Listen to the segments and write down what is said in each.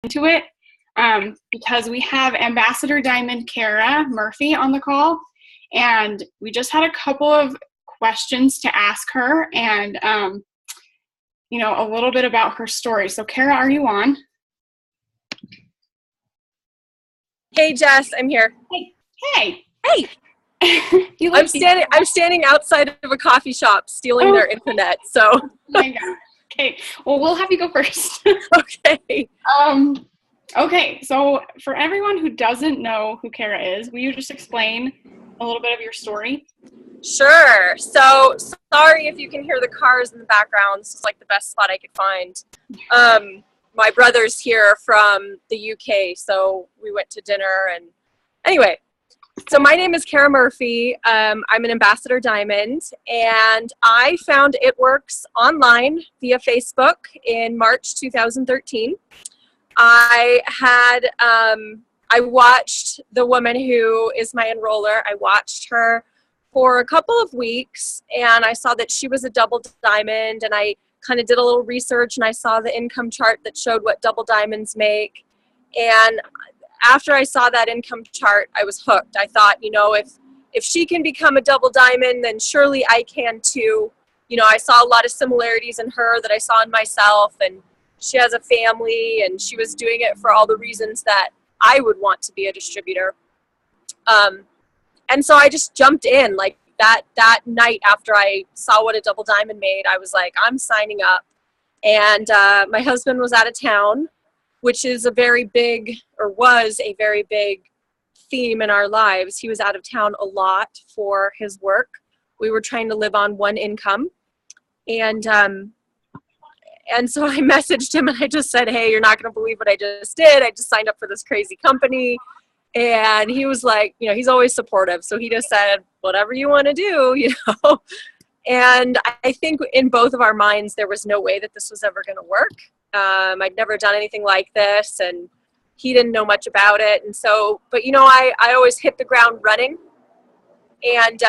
into it because we have Ambassador Diamond Cara Murphy on the call, and we just had a couple of questions to ask her and, a little bit about her story. So Cara, are you on? Hey, Jess, I'm here. Hey. I'm standing outside of a coffee shop stealing their internet. So. Oh my God. Okay. Well, we'll have you go first. Okay. Okay. So for everyone who doesn't know who Cara is, will you just explain a little bit of your story? Sure. So sorry if you can hear the cars in the background. This is like the best spot I could find. My brother's here from the UK, so we went to dinner. And anyway, so my name is Cara Murphy. I'm an Ambassador Diamond, and I found It Works online via Facebook in March 2013. I watched the woman who is my enroller. I watched her for a couple of weeks, and I saw that she was a double diamond, and I kind of did a little research, and I saw the income chart that showed what double diamonds make. And after I saw that income chart, I was hooked. I thought, if she can become a double diamond, then surely I can too. I saw a lot of similarities in her that I saw in myself, and she has a family, and she was doing it for all the reasons that I would want to be a distributor. And so I just jumped in like that night after I saw what a double diamond made. I was like, I'm signing up. And my husband was out of town, which is was a very big theme in our lives. He was out of town a lot for his work. We were trying to live on one income. And so I messaged him and I just said, hey, you're not going to believe what I just did. I just signed up for this crazy company. And he was like, he's always supportive. So he just said, whatever you want to do, And I think in both of our minds, there was no way that this was ever going to work. I'd never done anything like this, and he didn't know much about it. And so, but I always hit the ground running. And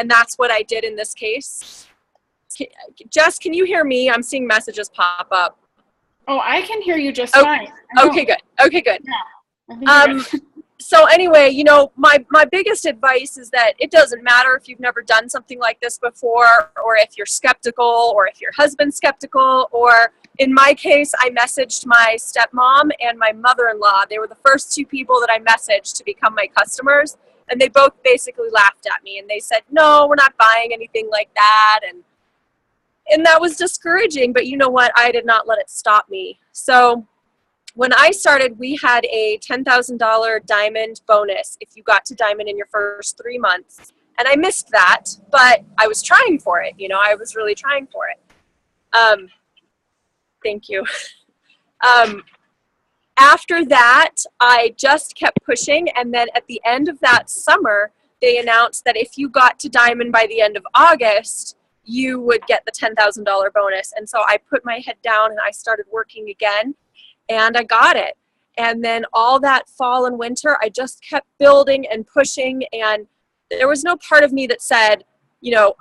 that's what I did in this case. Jess, can you hear me? I'm seeing messages pop up. Oh, I can hear you just fine. Okay, good. Yeah. So anyway, my biggest advice is that it doesn't matter if you've never done something like this before, or if you're skeptical, or if your husband's skeptical, or in my case, I messaged my stepmom and my mother-in-law. They were the first two people that I messaged to become my customers, and they both basically laughed at me, and they said, no, we're not buying anything like that, and that was discouraging, but you know what? I did not let it stop me. So when I started, we had a $10,000 diamond bonus if you got to diamond in your first 3 months. And I missed that, but I was trying for it. I was really trying for it. Thank you. After that, I just kept pushing. And then at the end of that summer, they announced that if you got to diamond by the end of August, you would get the $10,000 bonus. And so I put my head down and I started working again. And I got it. And then all that fall and winter, I just kept building and pushing. And there was no part of me that said,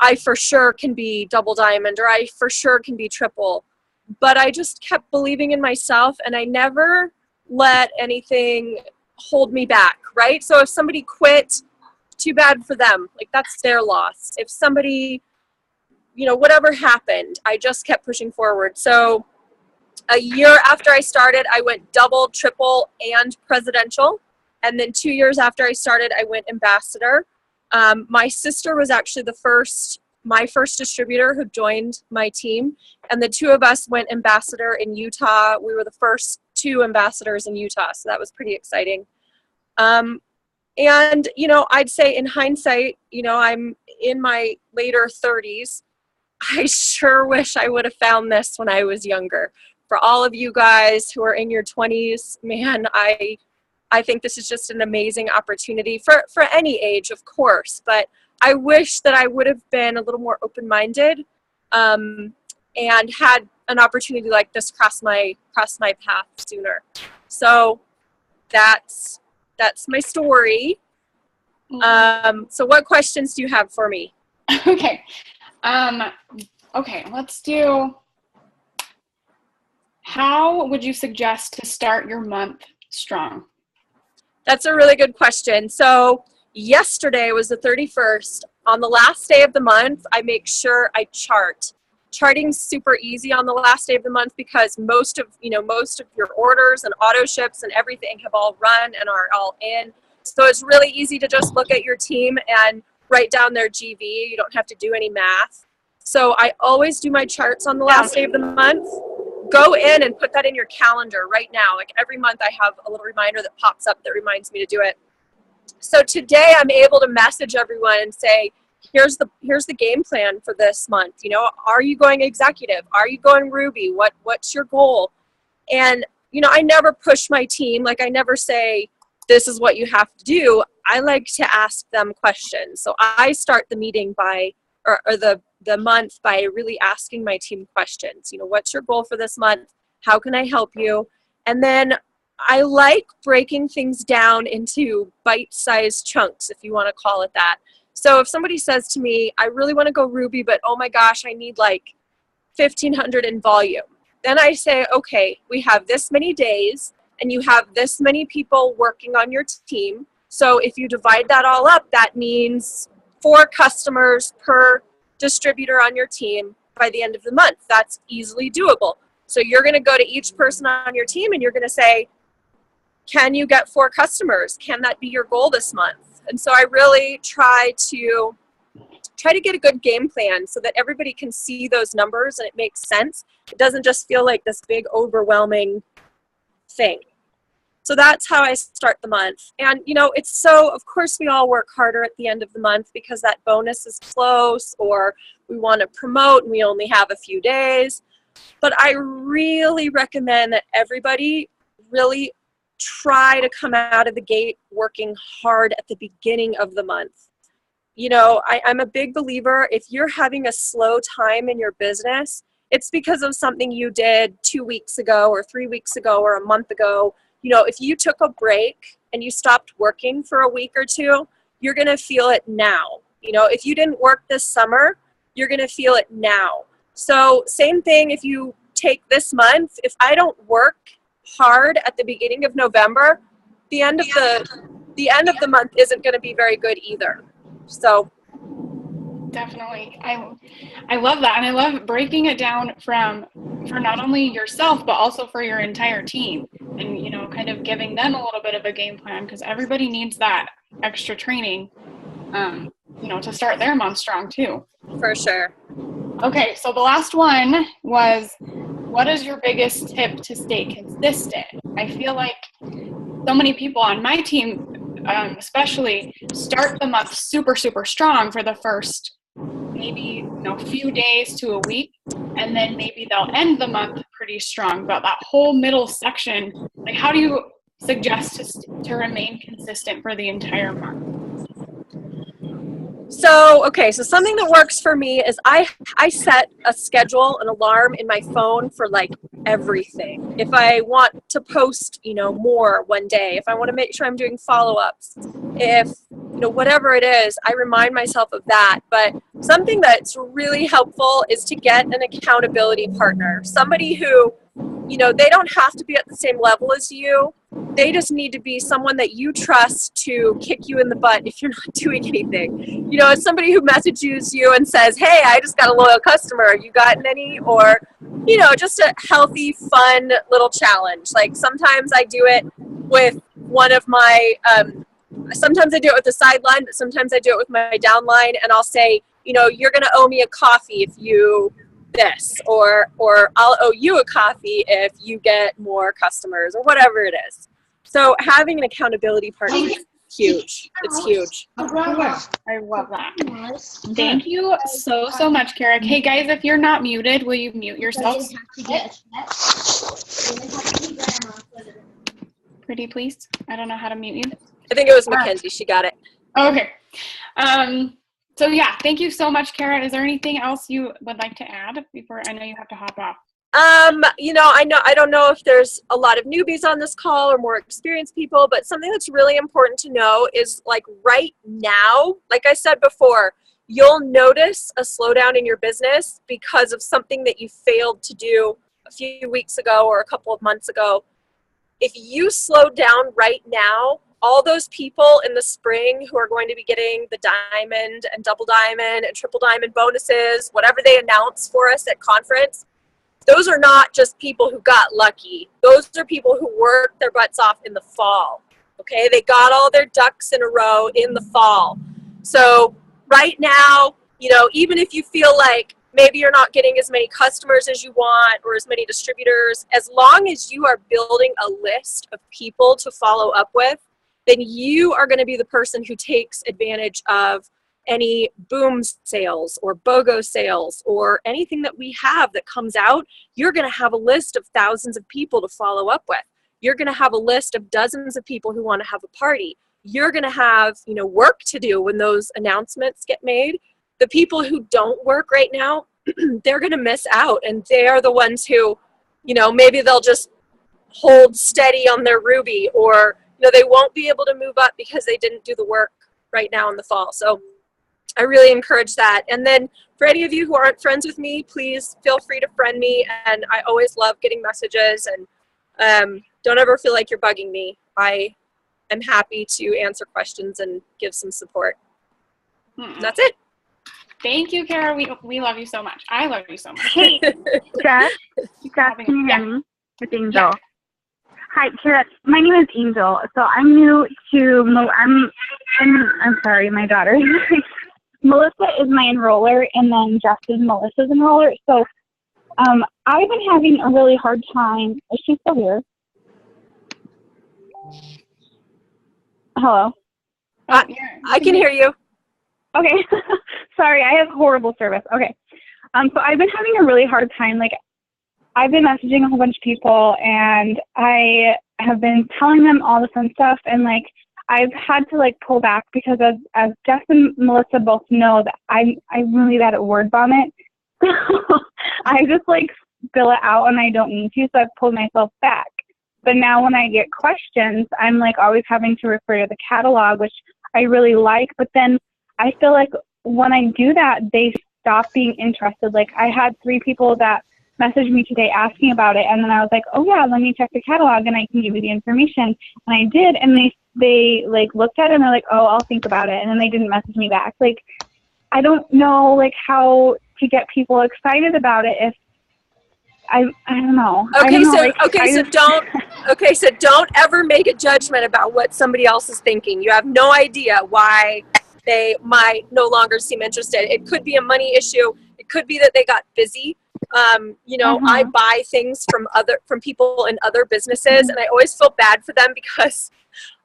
I for sure can be double diamond, or I for sure can be triple. But I just kept believing in myself, and I never let anything hold me back, right? So if somebody quit, too bad for them. Like, that's their loss. If somebody, whatever happened, I just kept pushing forward. So a year after I started, I went double, triple, and presidential. And then 2 years after I started, I went ambassador. My sister was actually my first distributor who joined my team. And the two of us went ambassador in Utah. We were the first two ambassadors in Utah. So that was pretty exciting. And, I'd say in hindsight, I'm in my later 30s. I sure wish I would have found this when I was younger. For all of you guys who are in your 20s, man, I think this is just an amazing opportunity for any age, of course. But I wish that I would have been a little more open-minded and had an opportunity like this cross my path sooner. So that's my story. So what questions do you have for me? Okay. Okay, let's do, how would you suggest to start your month strong? That's a really good question. So yesterday was the 31st. On the last day of the month, I make sure I chart. Charting's super easy on the last day of the month because most of your orders and auto ships and everything have all run and are all in. So it's really easy to just look at your team and write down their GV. You don't have to do any math. So I always do my charts on the last day of the month. Go in and put that in your calendar right now. Like every month I have a little reminder that pops up that reminds me to do it. So today I'm able to message everyone and say, here's the game plan for this month. You know, are you going executive? Are you going Ruby? What's your goal? And, you know, I never push my team. Like I never say, this is what you have to do. I like to ask them questions. So I start the meeting or the month by really asking my team questions. You know, what's your goal for this month? How can I help you? And then I like breaking things down into bite-sized chunks, if you want to call it that. So if somebody says to me, I really want to go Ruby, but oh my gosh, I need like 1,500 in volume. Then I say, okay, we have this many days and you have this many people working on your team. So if you divide that all up, that means 4 customers per distributor on your team by the end of the month. That's easily doable. So you're going to go to each person on your team and you're going to say, can you get 4 customers? Can that be your goal this month? And so I really try to get a good game plan so that everybody can see those numbers and it makes sense. It doesn't just feel like this big overwhelming thing. So that's how I start the month. And, you know, it's so, of course, we all work harder at the end of the month because that bonus is close or we want to promote and we only have a few days. But I really recommend that everybody really try to come out of the gate working hard at the beginning of the month. You know, I'm a big believer, if you're having a slow time in your business, it's because of something you did 2 weeks ago or 3 weeks ago or a month ago. You know, if you took a break and you stopped working for a week or two, you're going to feel it now. You know, if you didn't work this summer, you're going to feel it now. So same thing if you take this month. If I don't work hard at the beginning of November, the end of the month isn't going to be very good either. So Definitely. I love that. And I love breaking it down for not only yourself, but also for your entire team and, you know, kind of giving them a little bit of a game plan because everybody needs that extra training, you know, to start their month strong too. For sure. Okay. So the last one was, what is your biggest tip to stay consistent? I feel like so many people on my team, especially, start the month super, super strong for the first maybe few days to a week, and then maybe they'll end the month pretty strong. But that whole middle section, like, how do you suggest to remain consistent for the entire month? So something that works for me is I set a schedule, an alarm in my phone for like everything. If I want to post, more one day, if I want to make sure I'm doing follow-ups, if, whatever it is, I remind myself of that. But something that's really helpful is to get an accountability partner, somebody who, they don't have to be at the same level as you. They just need to be someone that you trust to kick you in the butt if you're not doing anything. It's somebody who messages you and says, hey, I just got a loyal customer. You gotten any? Or, just a healthy, fun little challenge. Like sometimes I do it with one of my, sometimes I do it with the sideline, but sometimes I do it with my downline. And I'll say, you're going to owe me a coffee if you this, or I'll owe you a coffee if you get more customers, or whatever it is. So having an accountability partner is huge. It's huge. I love that. Thank you so much, Cara. Hey guys, if you're not muted, will you mute yourself? Pretty please. I don't know how to mute you. I think it was Mackenzie. She got it. Okay. So yeah, thank you so much, Cara. Is there anything else you would like to add before I know you have to hop off? I don't know if there's a lot of newbies on this call or more experienced people, but something that's really important to know is like right now, like I said before, you'll notice a slowdown in your business because of something that you failed to do a a few weeks ago or a couple of months ago, if you slowed down right now, all those people in the spring who are going to be getting the diamond and double diamond and triple diamond bonuses, whatever they announce for us at conference, those are not just people who got lucky. Those are people who worked their butts off in the fall. Okay, they got all their ducks in a row in the fall. So right now, even if you feel like maybe you're not getting as many customers as you want or as many distributors, as long as you are building a list of people to follow up with, then you are going to be the person who takes advantage of any boom sales or BOGO sales or anything that we have that comes out. You're going to have a list of thousands of people to follow up with. You're going to have a list of dozens of people who want to have a party. You're going to have, work to do when those announcements get made. The people who don't work right now, they're going to miss out. And they are the ones who, maybe they'll just hold steady on their Ruby, or, they won't be able to move up because they didn't do the work right now in the fall. So I really encourage that. And then for any of you who aren't friends with me, please feel free to friend me. And I always love getting messages, and don't ever feel like you're bugging me. I am happy to answer questions and give some support. That's it. Thank you, Cara. We love you so much. I love you so much. Hey, Jess, can you hear me? It's Angel. Yeah. Hi, Cara. My name is Angel. So I'm new to, I'm sorry, my daughter. Melissa is my enroller, and then Jess is Melissa's enroller. So I've been having a really hard time. Is she still here? Hello? I can hear you. Okay. Sorry, I have horrible service. Okay. So I've been having a really hard time. Like, I've been messaging a whole bunch of people, and I have been telling them all the fun stuff, and like I've had to like pull back because as Jess and Melissa both know that I'm really bad at word vomit. I just like spill it out and I don't need to, so I've pulled myself back. But now when I get questions, I'm like always having to refer to the catalog, which I really like, but then I feel like when I do that, they stop being interested. Like I had 3 people that messaged me today asking about it, and then I was like, oh yeah, let me check the catalog and I can give you the information. And I did, and they like looked at it and they're like, oh, I'll think about it, and then they didn't message me back. Like I don't know like how to get people excited about it if I don't know. So don't ever make a judgment about what somebody else is thinking. You have no idea why they might no longer seem interested. It could be a money issue. It could be that they got busy. I buy things from people in other businesses, and I always feel bad for them because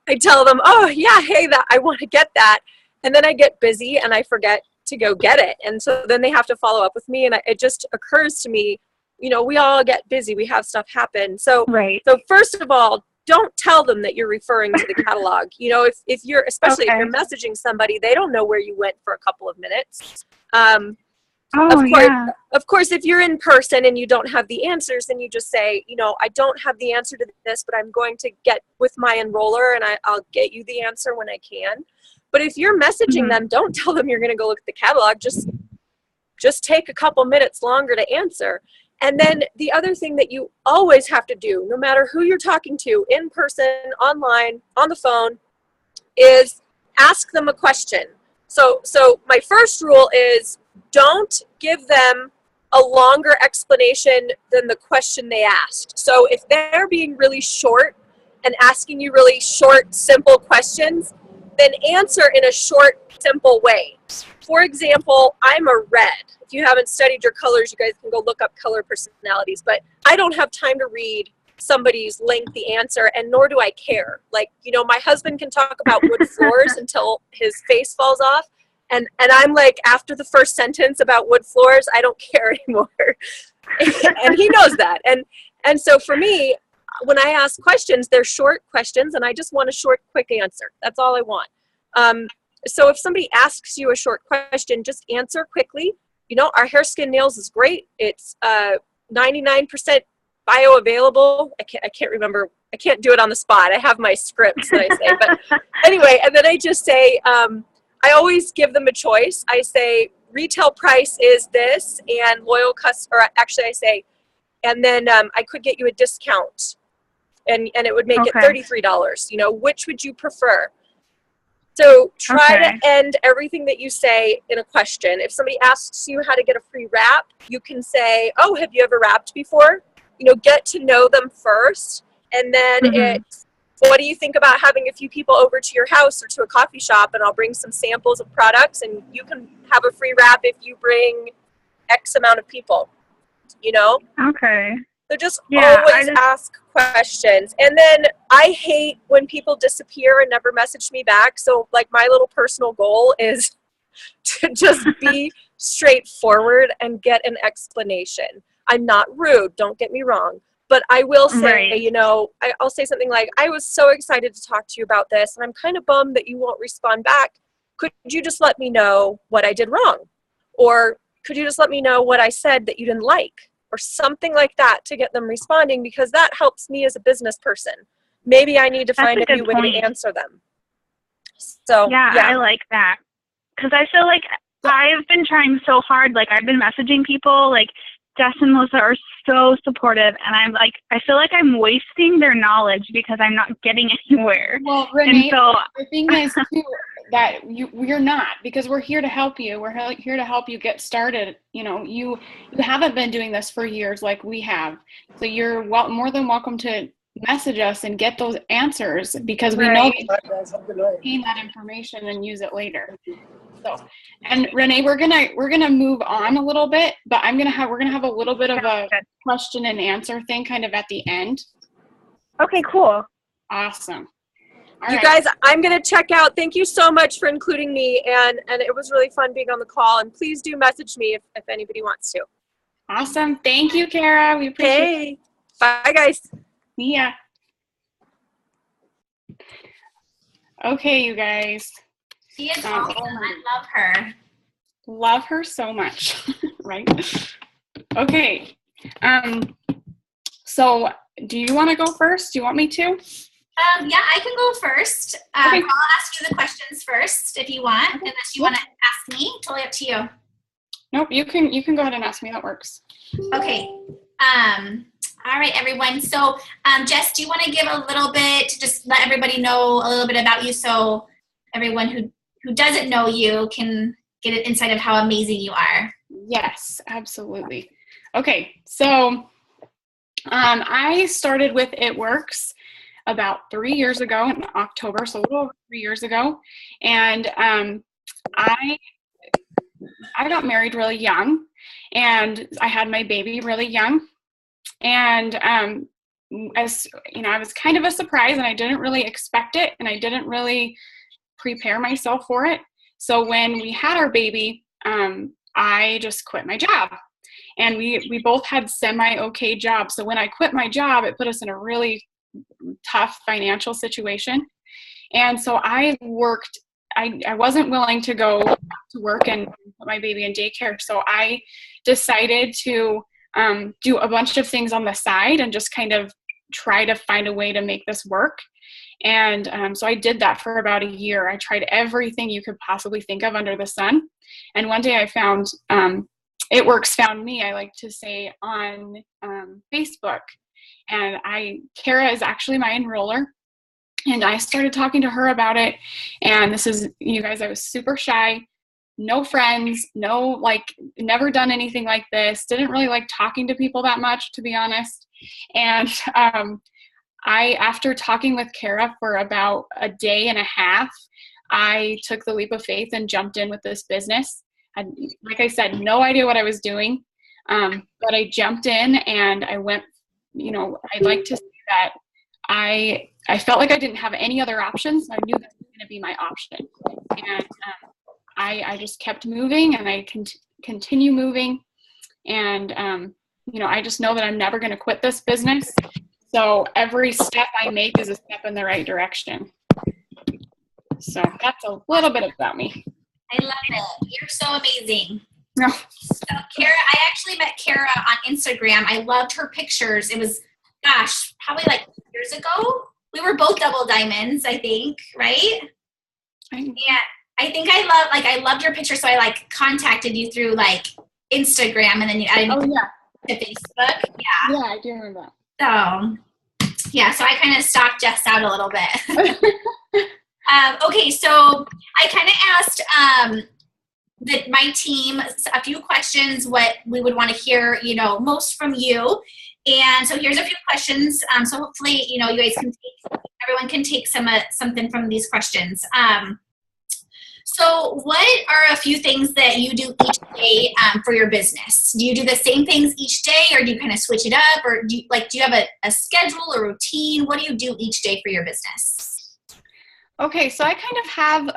I tell them, oh yeah, hey, that I want to get that, and then I get busy and I forget to go get it, and so then they have to follow up with me, and it just occurs to me, we all get busy, we have stuff happen. So right. So first of all, don't tell them that you're referring to the catalog. If you're, especially if you're messaging somebody, they don't know where you went for a couple of minutes. Of course, if you're in person and you don't have the answers, then you just say, I don't have the answer to this, but I'm going to get with my enroller and I'll get you the answer when I can. But if you're messaging them, don't tell them you're going to go look at the catalog. Just take a couple minutes longer to answer. And then the other thing that you always have to do, no matter who you're talking to, in person, online, on the phone, is ask them a question. So my first rule is don't give them a longer explanation than the question they asked. So if they're being really short and asking you really short, simple questions, then answer in a short, simple way. For example, I'm a red. If you haven't studied your colors, you guys can go look up color personalities, but I don't have time to read somebody's lengthy answer, and nor do I care. Like, my husband can talk about wood floors until his face falls off, and I'm like, after the first sentence about wood floors, I don't care anymore. And he knows that. And so for me, when I ask questions, they're short questions, and I just want a short, quick answer. That's all I want. So if somebody asks you a short question, just answer quickly. Our hair, skin, nails is great. It's 99% bioavailable. I can't remember. I can't do it on the spot. I have my scripts that I say. But anyway, and then I just say, I always give them a choice. I say, retail price is this, and I say, and then I could get you a discount, and it would make it Okay. $33. You know, which would you prefer? So try Okay. to end everything that you say in a question. If somebody asks you how to get a free wrap, you can say, oh, have you ever wrapped before? You know, get to know them first. And then it's, what do you think about having a few people over to your house or to a coffee shop, and I'll bring some samples of products, and you can have a free wrap if you bring X amount of people, you know? Okay. So just Yeah, always ask questions. And then I hate when people disappear and never message me back. So like my little personal goal is to just be straightforward and get an explanation. I'm not rude, don't get me wrong. But I will say, you know, I'll say something like, I was so excited to talk to you about this, and I'm kind of bummed that you won't respond back. Could you just let me know what I did wrong? Or could you just let me know what I said that you didn't like? Or something like that to get them responding, because that helps me as a business person. Maybe I need to find a new way to answer them. So yeah, I like that. Because I feel like I've been trying so hard. Like, I've been messaging people. Like, Jess and Melissa are so supportive. And I'm like, I feel like I'm wasting their knowledge because I'm not getting anywhere. Well, Renee, and so, the thing is, too, that we're not, because we're here to help you. We're here to help you get started. You know, you haven't been doing this for years like we have. So you're more than welcome to message us and get those answers, because we know that you obtain that information and use it later. So, and Renee, we're gonna move on a little bit, but we're gonna have a little bit of a question and answer thing kind of at the end. Okay, cool. Awesome. You guys, I'm going to check out. Thank you so much for including me, and it was really fun being on the call, and please do message me if anybody wants to. Awesome. Thank you, Cara. We appreciate it. Bye, guys. See ya. Okay, you guys. She is awesome. I love her. Love her so much, right? Okay. So do you want to go first? Do you want me to? Yeah, I can go first. Okay. I'll ask you the questions first if you want, unless you want to ask me. Totally up to you. Nope, you can go ahead and ask me. That works. Okay. All right, everyone. So, Jess, do you want to give a little bit, just let everybody know a little bit about you, so everyone who doesn't know you can get an insight of how amazing you are? Yes, absolutely. Okay, so I started with It Works about 3 years ago in October, so a little over 3 years ago. And I got married really young, and I had my baby really young. And as you know, I was kind of a surprise, and I didn't really expect it, and I didn't really prepare myself for it. So when we had our baby, I just quit my job. And we both had semi-okay jobs. So when I quit my job, it put us in a really tough financial situation. And so I worked, I wasn't willing to go to work and put my baby in daycare. So I decided to do a bunch of things on the side and just kind of try to find a way to make this work. And so I did that for about a year. I tried everything you could possibly think of under the sun. And one day I found, It Works found me, I like to say, on Facebook. And Cara is actually my enroller. And I started talking to her about it. And this is, you guys, I was super shy, no friends, never done anything like this. Didn't really like talking to people that much, to be honest. And after talking with Cara for about a day and a half, I took the leap of faith and jumped in with this business. And like I said, no idea what I was doing, but I jumped in and I went, I'd like to say that I felt like I didn't have any other options. I knew that was going to be my option. And I just kept moving, and I continue moving. And, I just know that I'm never going to quit this business. So every step I make is a step in the right direction. So that's a little bit about me. I love it. You're so amazing. No. So Cara, I actually met Cara on Instagram. I loved her pictures. It was, probably like years ago. We were both double diamonds, I think, right? Yeah. I think I loved your picture, so I contacted you through Instagram, and then you added me. Oh yeah. to Facebook. Yeah. Yeah, I do remember that. So, yeah, so I kind of stalked Jess out a little bit. Okay, so I kind of asked my team a few questions, what we would want to hear, most from you. And so here's a few questions. So hopefully, you guys everyone can take something from these questions. So what are a few things that you do each day for your business? Do you do the same things each day, or do you kind of switch it up, or do you have a schedule or routine? What do you do each day for your business? Okay, so I kind of have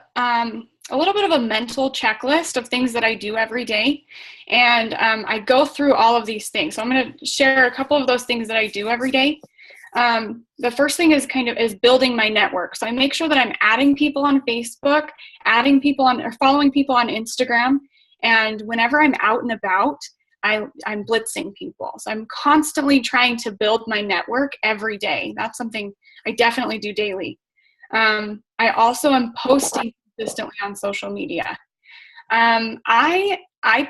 a little bit of a mental checklist of things that I do every day, and I go through all of these things. So I'm going to share a couple of those things that I do every day. The first thing is building my network. So I make sure that I'm adding people on Facebook, or following people on Instagram. And whenever I'm out and about, I'm blitzing people. So I'm constantly trying to build my network every day. That's something I definitely do daily. I also am posting consistently on social media. I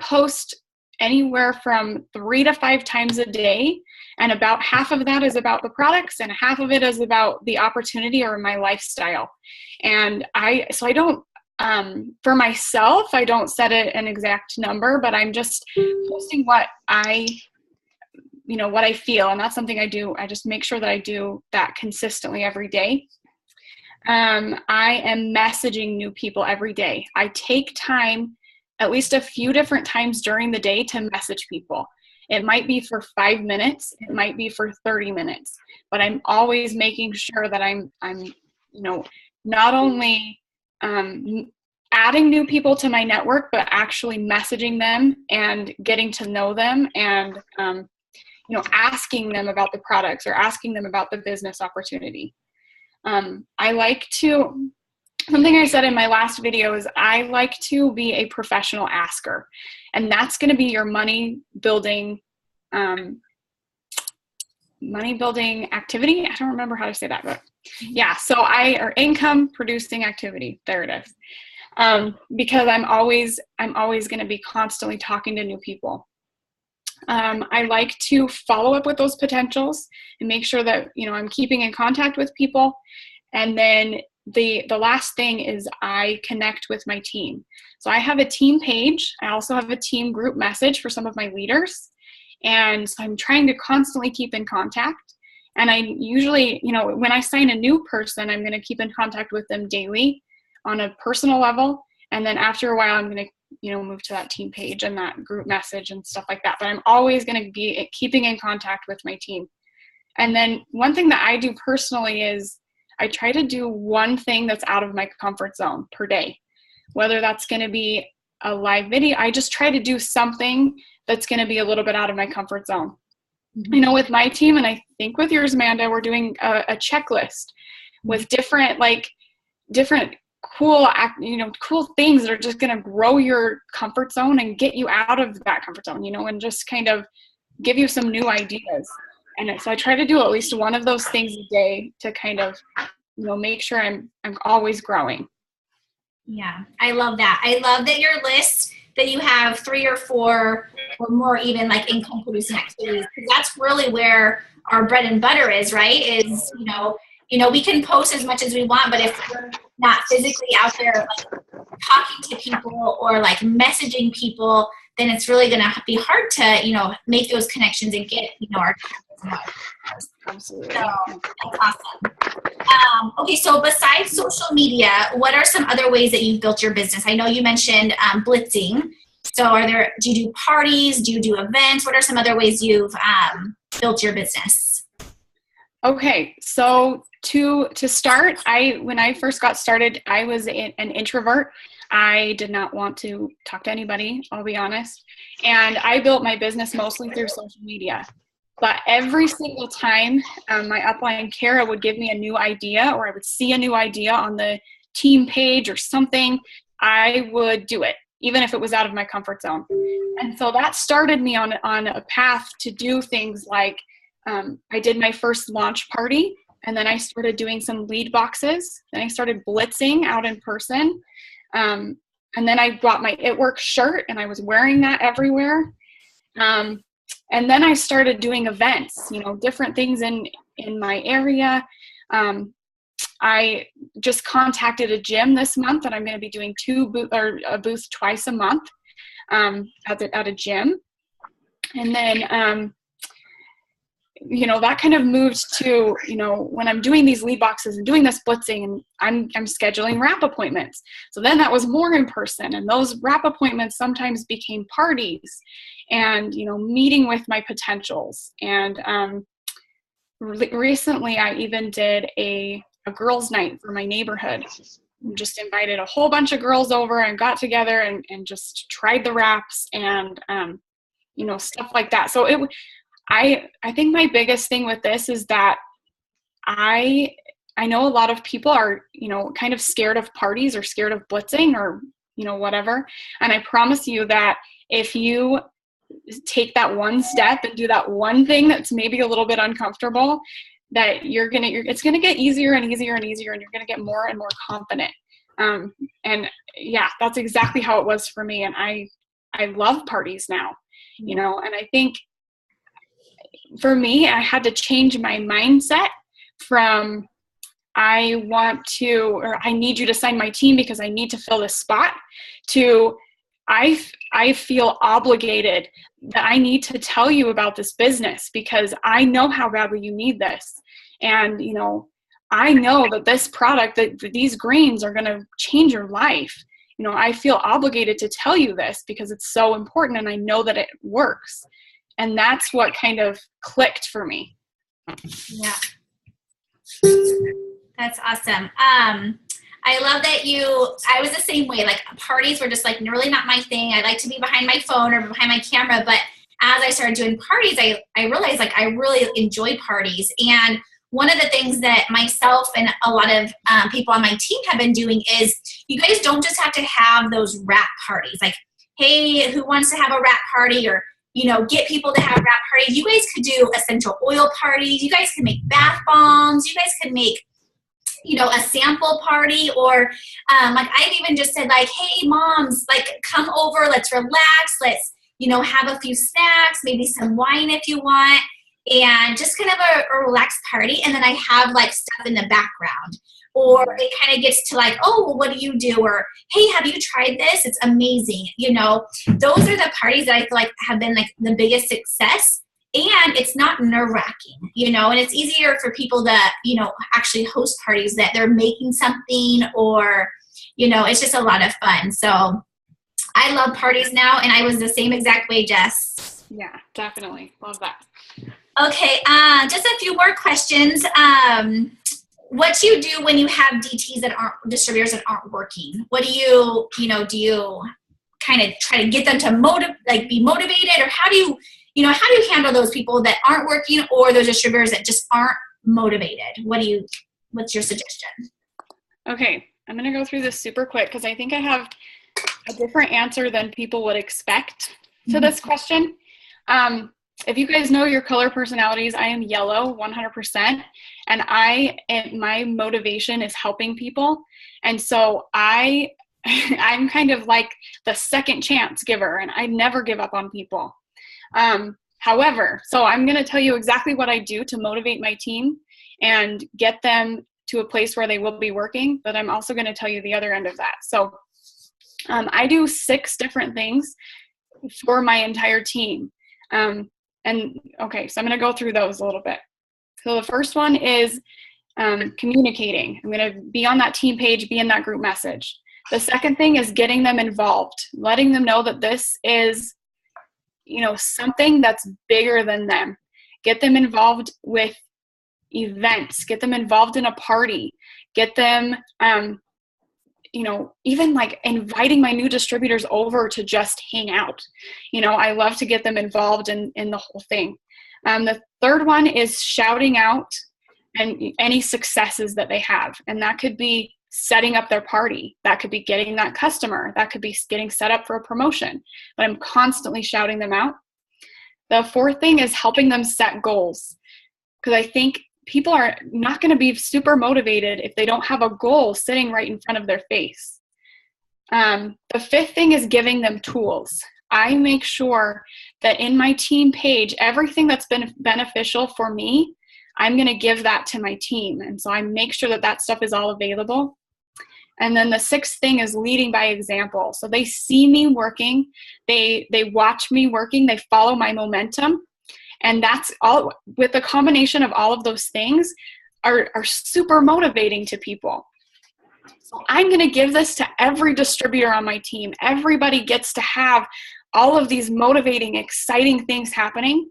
post anywhere from 3 to 5 times a day, and about half of that is about the products and half of it is about the opportunity or my lifestyle. And I don't, for myself, I don't set an exact number, but I'm just posting what I feel. And that's something I do. I just make sure that I do that consistently every day. I am messaging new people every day. I take time at least a few different times during the day to message people. It might be for 5 minutes, it might be for 30 minutes, but I'm always making sure that I'm not only adding new people to my network, but actually messaging them and getting to know them and asking them about the products or asking them about the business opportunity. Something I said in my last video is I like to be a professional asker, and that's going to be your money building activity. I don't remember how to say that, but yeah. So or income producing activity. There it is. Because I'm always going to be constantly talking to new people. I like to follow up with those potentials and make sure that I'm keeping in contact with people. And then the last thing is I connect with my team. So I have a team page. I also have a team group message for some of my leaders. And so I'm trying to constantly keep in contact. And I usually, when I sign a new person, I'm going to keep in contact with them daily on a personal level. And then after a while, I'm going to, move to that team page and that group message and stuff like that. But I'm always going to be keeping in contact with my team. And then one thing that I do personally is I try to do one thing that's out of my comfort zone per day, whether that's going to be a live video. I just try to do something that's going to be a little bit out of my comfort zone. Mm-hmm. With my team, and I think with yours, Amanda, we're doing a checklist with different cool things that are just going to grow your comfort zone and get you out of that comfort zone, and just kind of give you some new ideas. And so I try to do at least one of those things a day to kind of, make sure I'm always growing. Yeah, I love that. I love that your list that you have 3 or 4 or more even like income producing activities, because that's really where our bread and butter is, right? Is, we can post as much as we want, but if we're not physically out there like talking to people or like messaging people, then it's really going to be hard to, make those connections and get, our Absolutely. So that's awesome. Okay, so besides social media, what are some other ways that you've built your business? I know you mentioned blitzing. So do you do parties? Do you do events? What are some other ways you've built your business? Okay, so to start, when I first got started, I was an introvert. I did not want to talk to anybody, I'll be honest. And I built my business mostly through social media. But every single time my upline Cara would give me a new idea, or I would see a new idea on the team page or something, I would do it, even if it was out of my comfort zone. And so that started me on a path to do things like I did my first launch party, and then I started doing some lead boxes. Then I started blitzing out in person. And then I bought my It Works shirt, and I was wearing that everywhere. And then I started doing events, different things in my area. I just contacted a gym this month, and I'm going to be doing a booth twice a month at a gym. And then, that kind of moved to, when I'm doing these lead boxes and doing this blitzing, and I'm scheduling wrap appointments. So then that was more in person, and those wrap appointments sometimes became parties and, meeting with my potentials. And recently I even did a girls' night for my neighborhood. Just invited a whole bunch of girls over and got together and just tried the wraps and, stuff like that. So I think my biggest thing with this is that I know a lot of people are, kind of scared of parties or scared of blitzing or, whatever. And I promise you that if you take that one step and do that one thing that's maybe a little bit uncomfortable, that it's going to get easier and easier and easier, and you're going to get more and more confident. And yeah, that's exactly how it was for me. And I love parties now, and I think for me, I had to change my mindset from I need you to sign my team because I need to fill this spot, to I feel obligated that I need to tell you about this business because I know how badly you need this. And, I know that this product, that these greens are going to change your life. I feel obligated to tell you this because it's so important and I know that it works. And that's what kind of clicked for me. Yeah. That's awesome. I love that I was the same way. Like, parties were just like really not my thing. I like to be behind my phone or behind my camera. But as I started doing parties, I realized like I really enjoy parties. And one of the things that myself and a lot of people on my team have been doing is you guys don't just have to have those wrap parties. Like, hey, who wants to have a wrap party, or get people to have wrap parties. You guys could do essential oil parties. You guys can make bath bombs. You guys could make, a sample party, or like I've even just said like, hey moms, like come over, let's relax. Let's, have a few snacks, maybe some wine if you want, and just kind of a relaxed party. And then I have like stuff in the background. Or it kind of gets to like, oh, well, what do you do? Or, hey, have you tried this? It's amazing. Those are the parties that I feel like have been like the biggest success. And it's not nerve-wracking, and it's easier for people that, actually host parties that they're making something, or, it's just a lot of fun. So I love parties now, and I was the same exact way, Jess. Yeah, definitely. Love that. Okay, just a few more questions. What do you do when you have DTs that aren't distributors that aren't working? What do you, do you kind of try to get them to be motivated, or how do you handle those people that aren't working, or those distributors that just aren't motivated? What's your suggestion? Okay, I'm going to go through this super quick because I think I have a different answer than people would expect to this question. If you guys know your color personalities, I am yellow 100%, and my motivation is helping people. And so I'm kind of like the second chance giver, and I never give up on people. However, so I'm going to tell you exactly what I do to motivate my team and get them to a place where they will be working, but I'm also going to tell you the other end of that. So I do 6 different things for my entire team. Okay, so I'm going to go through those a little bit. So the first one is communicating. I'm going to be on that team page, be in that group message. The second thing is getting them involved, letting them know that this is, something that's bigger than them. Get them involved with events, get them involved in a party, get them, even like inviting my new distributors over to just hang out. I love to get them involved in the whole thing. The third one is shouting out and any successes that they have. And that could be setting up their party. That could be getting that customer. That could be getting set up for a promotion. But I'm constantly shouting them out. The fourth thing is helping them set goals. Because I think people are not going to be super motivated if they don't have a goal sitting right in front of their face. The fifth thing is giving them tools. I make sure that in my team page, everything that's been beneficial for me, I'm going to give that to my team. And so I make sure that that stuff is all available. And then the sixth thing is leading by example. So they see me working, they watch me working, they follow my momentum. And that's all, with a combination of all of those things, are super motivating to people. So I'm going to give this to every distributor on my team. Everybody gets to have all of these motivating, exciting things happening.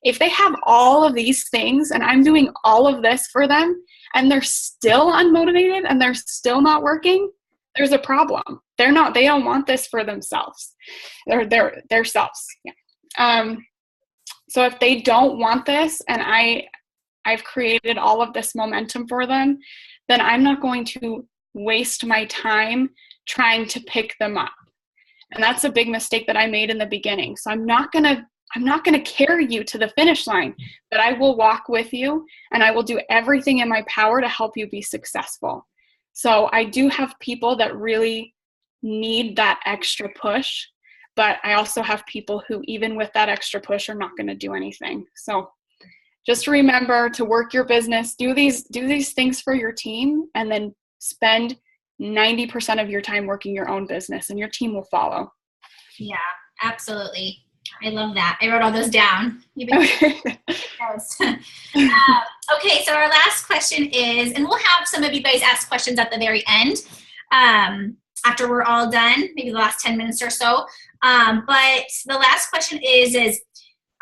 If they have all of these things and I'm doing all of this for them and they're still unmotivated and they're still not working, there's a problem. They don't want this for themselves. Their selves. Yeah. So if they don't want this and I've created all of this momentum for them, then I'm not going to waste my time trying to pick them up. And that's a big mistake that I made in the beginning. So I'm not going to carry you to the finish line, but I will walk with you and I will do everything in my power to help you be successful. So I do have people that really need that extra push, but I also have people who, even with that extra push, are not going to do anything. So just remember to work your business, do these things for your team, and then spend 90% of your time working your own business, and your team will follow. Yeah, absolutely. I love that. I wrote all those down. Okay. Okay, so our last question is, and we'll have some of you guys ask questions at the very end, after we're all done, maybe the last 10 minutes or so. But the last question is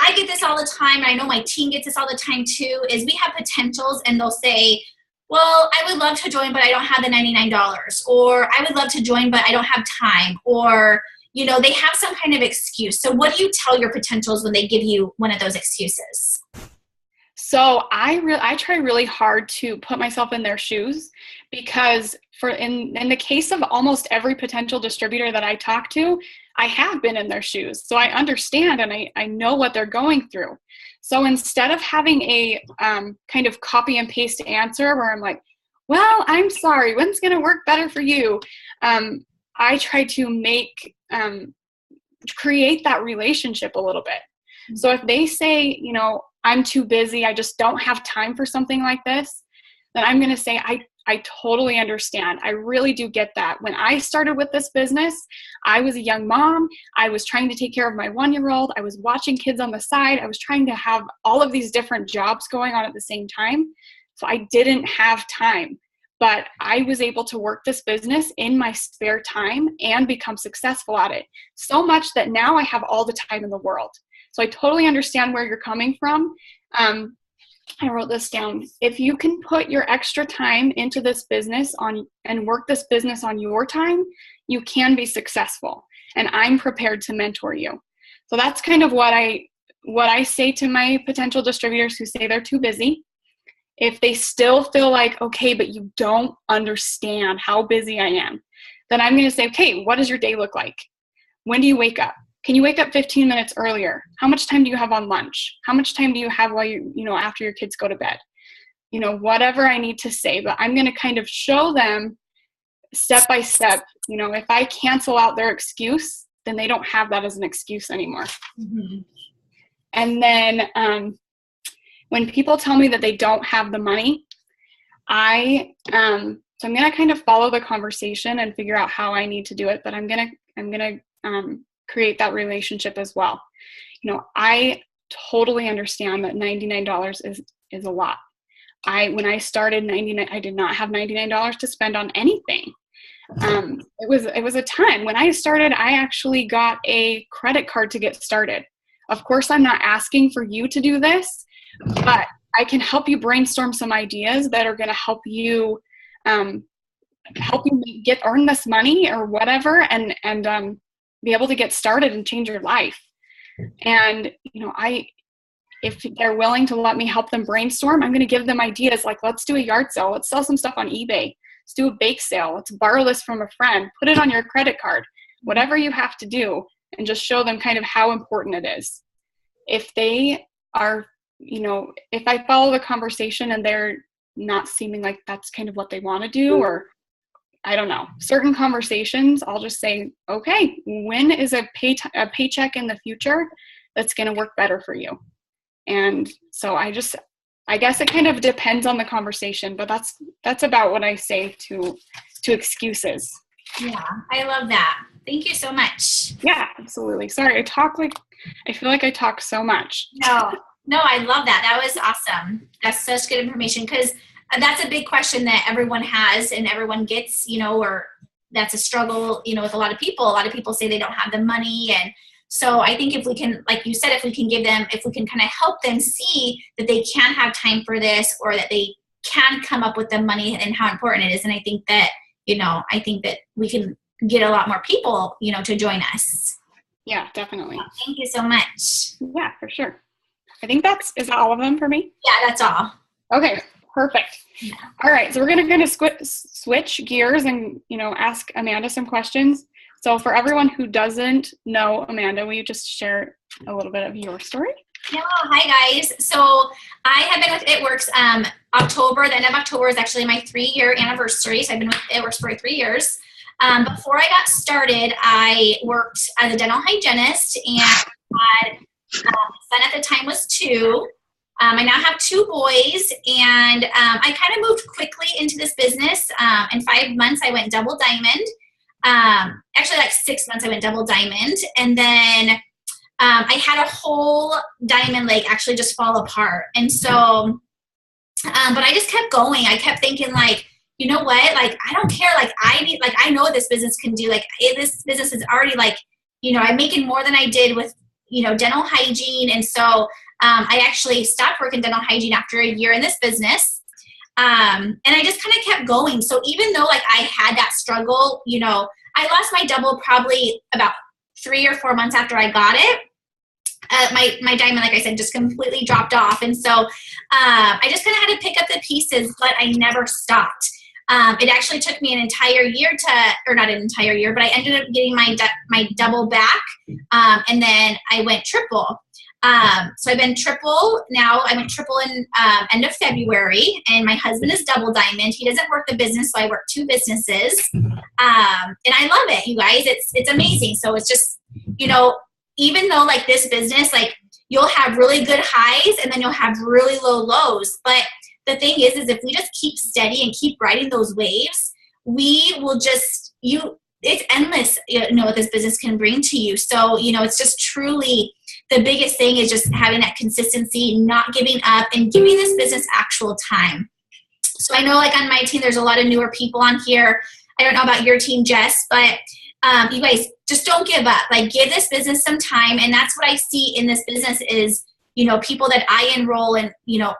I get this all the time, and I know my team gets this all the time too, is we have potentials and they'll say, well, I would love to join, but I don't have the $99. Or I would love to join, but I don't have time. Or, you know, they have some kind of excuse. So what do you tell your potentials when they give you one of those excuses? So I try really hard to put myself in their shoes, because in the case of almost every potential distributor that I talk to, I have been in their shoes. So I understand and I know what they're going through. So instead of having a kind of copy and paste answer where I'm like, well, I'm sorry, when's going to work better for you? I try to create that relationship a little bit. So if they say, you know, I'm too busy, I just don't have time for something like this, then I'm going to say, I totally understand. I really do get that. When I started with this business, I was a young mom. I was trying to take care of my 1-year-old. I was watching kids on the side. I was trying to have all of these different jobs going on at the same time. So I didn't have time. But I was able to work this business in my spare time and become successful at it. So much that now I have all the time in the world. So I totally understand where you're coming from. I wrote this down. If you can put your extra time into this business and work this business on your time, you can be successful. And I'm prepared to mentor you. So that's kind of what I say to my potential distributors who say they're too busy. If they still feel like, okay, but you don't understand how busy I am, then I'm going to say, okay, what does your day look like? When do you wake up? Can you wake up 15 minutes earlier? How much time do you have on lunch? How much time do you have while after your kids go to bed? Whatever I need to say, but I'm going to kind of show them step by step. If I cancel out their excuse, then they don't have that as an excuse anymore. Mm-hmm. And then when people tell me that they don't have the money, so I'm going to kind of follow the conversation and figure out how I need to do it, but I'm going to create that relationship as well. I totally understand that $99 is a lot. When I started I did not have $99 to spend on anything. It was a ton. When I started, I actually got a credit card to get started. Of course, I'm not asking for you to do this, but I can help you brainstorm some ideas that are going to help you earn this money or whatever, and be able to get started and change your life. And if they're willing to let me help them brainstorm, I'm going to give them ideas like, let's do a yard sale, let's sell some stuff on eBay, let's do a bake sale, let's borrow this from a friend, put it on your credit card, whatever you have to do, and just show them kind of how important it is. If they are, if I follow the conversation and they're not seeming like that's kind of what they want to do, or I don't know, certain conversations, I'll just say, okay, when is a paycheck in the future that's going to work better for you. And so I guess it kind of depends on the conversation, but that's about what I say to excuses. Yeah, I love that. Thank you so much. Yeah, absolutely. Sorry, I feel like I talk so much. No, I love that. That was awesome. That's such good information, because that's a big question that everyone has and everyone gets, or that's a struggle, with a lot of people. A lot of people say they don't have the money. And so I think if we can, like you said, if we can kind of help them see that they can have time for this, or that they can come up with the money and how important it is. And I think that, we can get a lot more people, to join us. Yeah, definitely. Thank you so much. Yeah, for sure. I think is that all of them for me? Yeah, that's all. Okay, perfect. Yeah. All right, so we're going to switch gears and, ask Amanda some questions. So for everyone who doesn't know Amanda, will you just share a little bit of your story? Yeah, hi guys. So I have been with It Works October. The end of October is actually my 3-year anniversary. So I've been with It Works for 3 years. Before I got started, I worked as a dental hygienist, and had my son at the time was 2. I now have 2 boys, and I kind of moved quickly into this business. In 5 months, I went double diamond. Actually, like 6 months, I went double diamond, and then I had a whole diamond leg actually just fall apart. And so, but I just kept going. I kept thinking, like, you know what? Like, I don't care. Like, I know what this business can do. Like, this business is already, like, I'm making more than I did with, dental hygiene. And so I actually stopped working dental hygiene after a year in this business. And I just kind of kept going. So even though, like, I had that struggle, I lost my double probably about 3 or 4 months after I got it. My diamond, like I said, just completely dropped off. And so I just kind of had to pick up the pieces, but I never stopped. It actually took me an entire year or not an entire year, but I ended up getting my double back. And then I went triple. So I've been triple now. I went triple in end of February, and my husband is double diamond. He doesn't work the business, so I work 2 businesses. And I love it, you guys. It's amazing. So it's just, even though, like, this business, like, you'll have really good highs and then you'll have really low lows. But the thing is if we just keep steady and keep riding those waves, we will just, it's endless, what this business can bring to you. So, it's just truly, the biggest thing is just having that consistency, not giving up, and giving this business actual time. So I know, like, on my team, there's a lot of newer people on here. I don't know about your team, Jess, but you guys, just don't give up. Like, give this business some time. And that's what I see in this business is, people that I enroll and,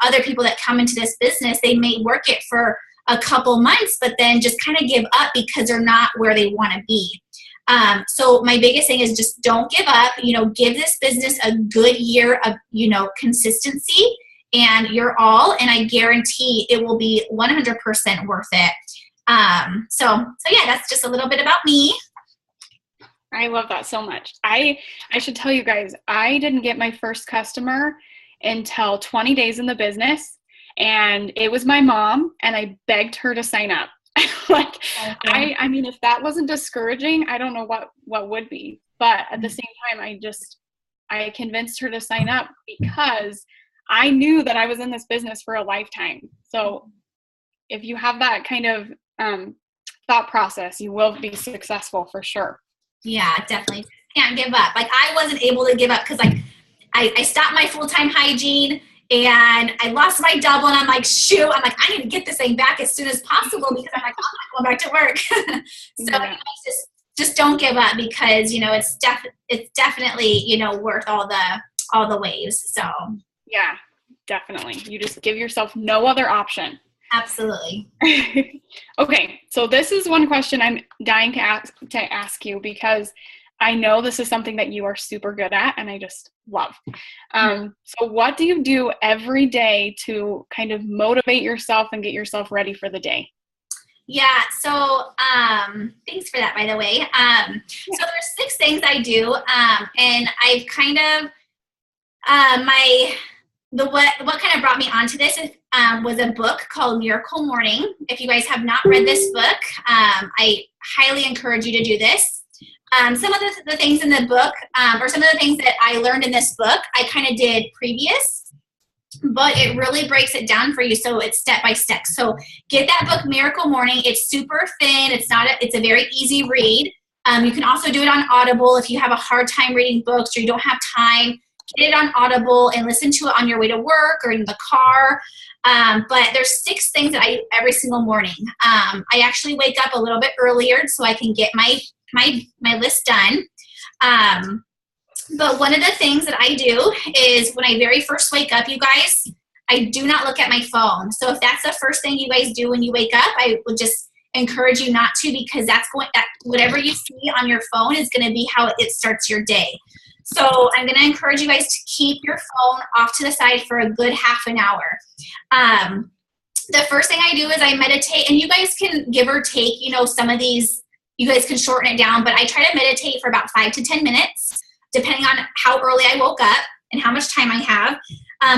other people that come into this business, they may work it for a couple months, but then just kind of give up because they're not where they want to be. So my biggest thing is just don't give up, give this business a good year of, consistency and your all, and I guarantee it will be 100% worth it. So yeah, that's just a little bit about me. I love that so much. I should tell you guys, I didn't get my first customer until 20 days in the business, and it was my mom, and I begged her to sign up. Like, okay. I mean, if that wasn't discouraging, I don't know what would be. But at the same time, I convinced her to sign up because I knew that I was in this business for a lifetime. So if you have that kind of thought process, you will be successful for sure. Yeah, definitely. Can't give up. Like, I wasn't able to give up because, like, I stopped my full-time hygiene and I lost my double, and I'm like, shoot, I need to get this thing back as soon as possible because I'm like, I'm not going back to work. So yeah. Just don't give up because, it's definitely, worth all the waves. So yeah, definitely. You just give yourself no other option. Absolutely. Okay, so this is one question I'm dying to ask you because I know this is something that you are super good at and I just love. So what do you do every day to kind of motivate yourself and get yourself ready for the day? Yeah, so thanks for that, by the way. So there's 6 things I do, and I've kind of what kind of brought me onto this was a book called Miracle Morning. If you guys have not read this book, I highly encourage you to do this. Some of the things in the book, or some of the things that I learned in this book, I kind of did previous, but it really breaks it down for you. So it's step by step. So get that book, Miracle Morning. It's super thin. It's a very easy read. You can also do it on Audible if you have a hard time reading books or you don't have time. Get it on Audible and listen to it on your way to work or in the car. But there's 6 things that I do every single morning. I actually wake up a little bit earlier so I can get my list done. But one of the things that I do is when I very first wake up, you guys, I do not look at my phone. So if that's the first thing you guys do when you wake up, I would just encourage you not to, because whatever you see on your phone is going to be how it starts your day. So I'm going to encourage you guys to keep your phone off to the side for a good half an hour. The first thing I do is I meditate, and you guys can give or take, some of these, you guys can shorten it down, but I try to meditate for about 5 to 10 minutes, depending on how early I woke up and how much time I have.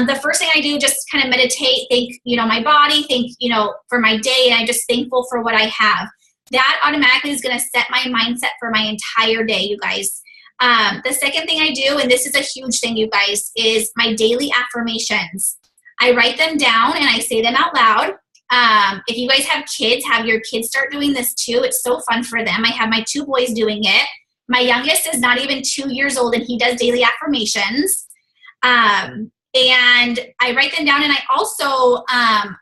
The first thing I do, just kind of meditate, thank, my body, thank, for my day, and I'm just thankful for what I have. That automatically is going to set my mindset for my entire day, you guys. The second thing I do, and this is a huge thing, you guys, is my daily affirmations. I write them down and I say them out loud. If you guys have kids, have your kids start doing this too. It's so fun for them. I have my 2 boys doing it. My youngest is not even 2 years old, and he does daily affirmations. And I write them down, and I also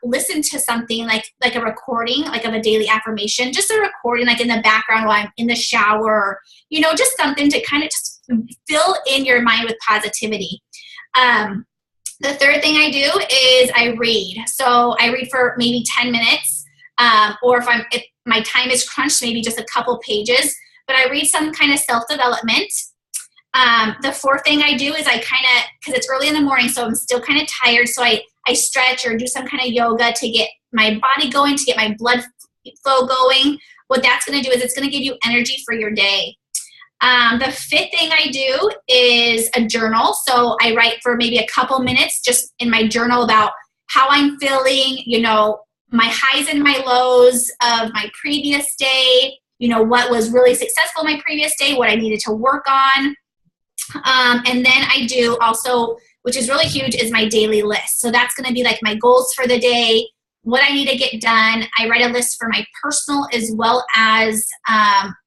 listen to something like a recording, like of a daily affirmation, just a recording like in the background while I'm in the shower, just something to kind of just fill in your mind with positivity. The third thing I do is I read. So I read for maybe 10 minutes, or if my time is crunched, maybe just a couple pages, but I read some kind of self-development. The fourth thing I do is I kind of, because it's early in the morning, so I'm still kind of tired, so I stretch or do some kind of yoga to get my body going, to get my blood flow going. What that's going to do is it's going to give you energy for your day. The fifth thing I do is a journal. So I write for maybe a couple minutes just in my journal about how I'm feeling, my highs and my lows of my previous day, what was really successful my previous day, what I needed to work on. And then I do also, which is really huge, is my daily list. So that's going to be like my goals for the day, what I need to get done. I write a list for my personal as well as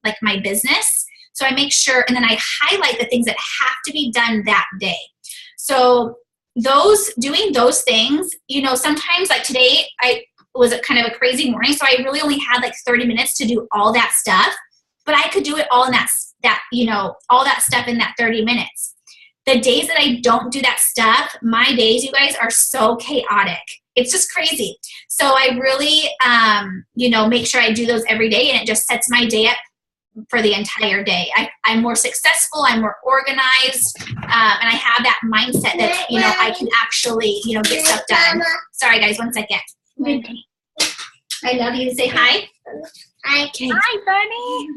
like my business. So I make sure, and then I highlight the things that have to be done that day. So doing those things, sometimes like today I was kind of a crazy morning. So I really only had like 30 minutes to do all that stuff, but I could do it all in all that stuff in that 30 minutes. The days that I don't do that stuff, my days, you guys, are so chaotic. It's just crazy. So I really, make sure I do those every day, and it just sets my day up for the entire day. I'm more successful, I'm more organized, and I have that mindset that, I can actually, get stuff done. Sorry guys, 1 second. I love you. Say hi. Hi. Okay. Hi, Bunny.